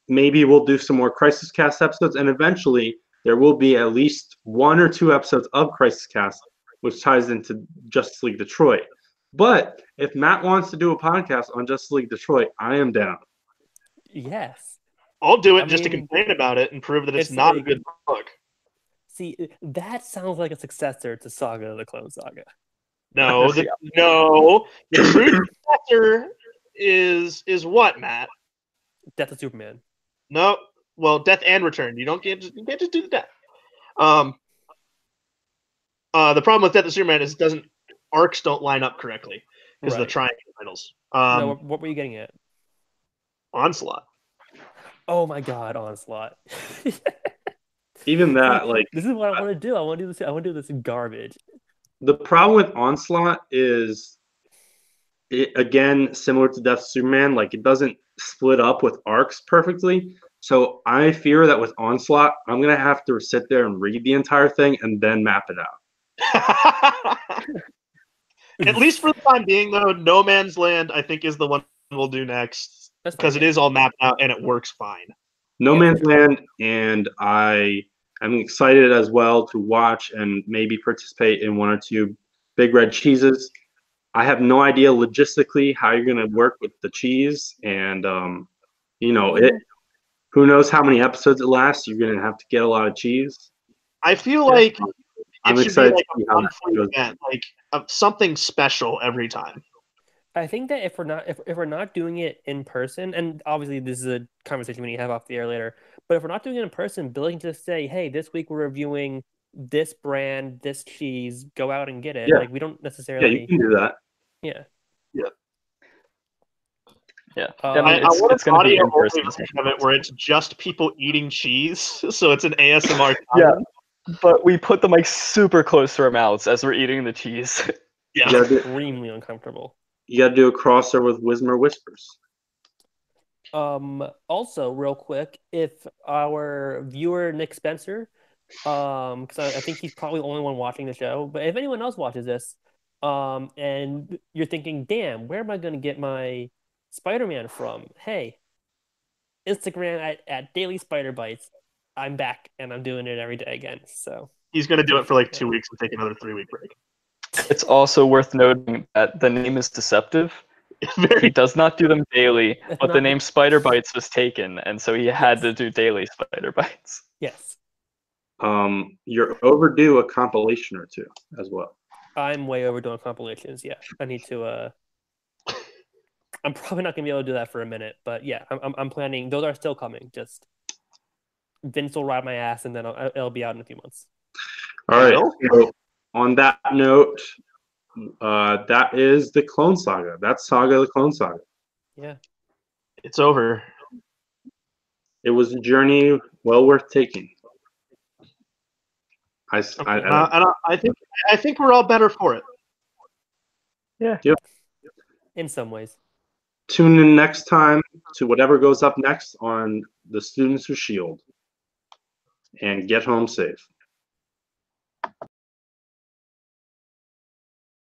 Speaker 1: maybe we'll do some more Crisis Cast episodes, and eventually there will be at least 1 or 2 episodes of Crisis Cast, which ties into Justice League Detroit. But if Matt wants to do a podcast on Justice League Detroit, I am down.
Speaker 3: Yes.
Speaker 2: I'll do it to complain about it and prove that it's not a good book.
Speaker 3: See, that sounds like a successor to Saga the Clone Saga.
Speaker 2: No, no. The true successor is what, Matt?
Speaker 3: Death of Superman.
Speaker 2: No, well, Death and Return. You can't just do the death. The problem with Death of Superman is arcs don't line up correctly because of the triangle titles.
Speaker 3: No, what were you getting at?
Speaker 2: Onslaught.
Speaker 3: Oh my God, Onslaught.
Speaker 1: Even that,
Speaker 3: this is what I want to do. I want to do this garbage.
Speaker 1: The problem with Onslaught is, again, similar to Death of Superman, like it doesn't split up with arcs perfectly. So I fear that with Onslaught, I'm gonna have to sit there and read the entire thing and then map it out.
Speaker 2: At least for the time being, though, No Man's Land I think is the one we'll do next because it is all mapped out and it works fine.
Speaker 1: No Man's Land, and I I'm excited as well to watch and maybe participate in one or two Big Red cheeses. I have no idea logistically how you're going to work with the cheese, and who knows how many episodes it lasts. You're going to have to get a lot of cheese.
Speaker 2: I feel like
Speaker 1: I'm
Speaker 2: it should
Speaker 1: excited
Speaker 2: be like
Speaker 1: to see
Speaker 2: a
Speaker 1: how that
Speaker 2: monthly
Speaker 1: goes.
Speaker 2: event, like something special every time.
Speaker 3: I think that if we're not doing it in person, and obviously this is a conversation we need to have off the air later, but if we're not doing it in person, Billy can just say, "Hey, this week we're reviewing this brand, this cheese. Go out and get it."
Speaker 1: Yeah.
Speaker 3: Like we don't
Speaker 1: Yeah, you
Speaker 3: necessarily.
Speaker 1: can do that.
Speaker 3: Yeah.
Speaker 4: Yeah.
Speaker 3: I
Speaker 2: I
Speaker 4: it's
Speaker 2: want
Speaker 4: it's
Speaker 2: an
Speaker 4: going to be
Speaker 2: audio
Speaker 4: in person.
Speaker 2: only version of it where it's just people eating cheese, so it's an ASMR.
Speaker 4: Yeah. But we put the mic super close to our mouths as we're eating the cheese.
Speaker 2: Yeah.
Speaker 1: You gotta do,
Speaker 3: Extremely uncomfortable.
Speaker 1: you gotta do a crossover with Wismer Whispers.
Speaker 3: Also, real quick, if our viewer Nick Spencer, because I think he's probably the only one watching the show, but if anyone else watches this, and you're thinking, "Damn, where am I going to get my Spider-Man from?" Hey, Instagram at Daily Spider Bites. I'm back and I'm doing it every day again. So
Speaker 2: He's gonna do it for like 2 weeks and take another 3-week break.
Speaker 4: It's also worth noting that the name is deceptive. He
Speaker 2: Very.
Speaker 4: does not do them daily,
Speaker 3: It's
Speaker 4: but the
Speaker 3: not-
Speaker 4: name Spider Bites was taken, and so he had
Speaker 3: Yes.
Speaker 4: to do daily Spider Bites.
Speaker 3: yes,
Speaker 1: You're overdue a compilation or two as well.
Speaker 3: I'm way overdoing compilations. Yeah, I need to. I'm probably not gonna be able to do that for a minute, but yeah, I'm planning. Those are still coming. Just Vince will ride my ass, and then it'll be out in a few months.
Speaker 1: All right.
Speaker 2: Well.
Speaker 1: So on that note, that is the Clone Saga. That's Saga the Clone Saga.
Speaker 3: Yeah,
Speaker 2: It's over.
Speaker 1: It was a journey well worth taking. I
Speaker 2: think we're all better for it.
Speaker 4: Yeah.
Speaker 3: in some ways.
Speaker 1: Tune in next time to whatever goes up next on the Students of S.H.I.E.L.D. and get home safe.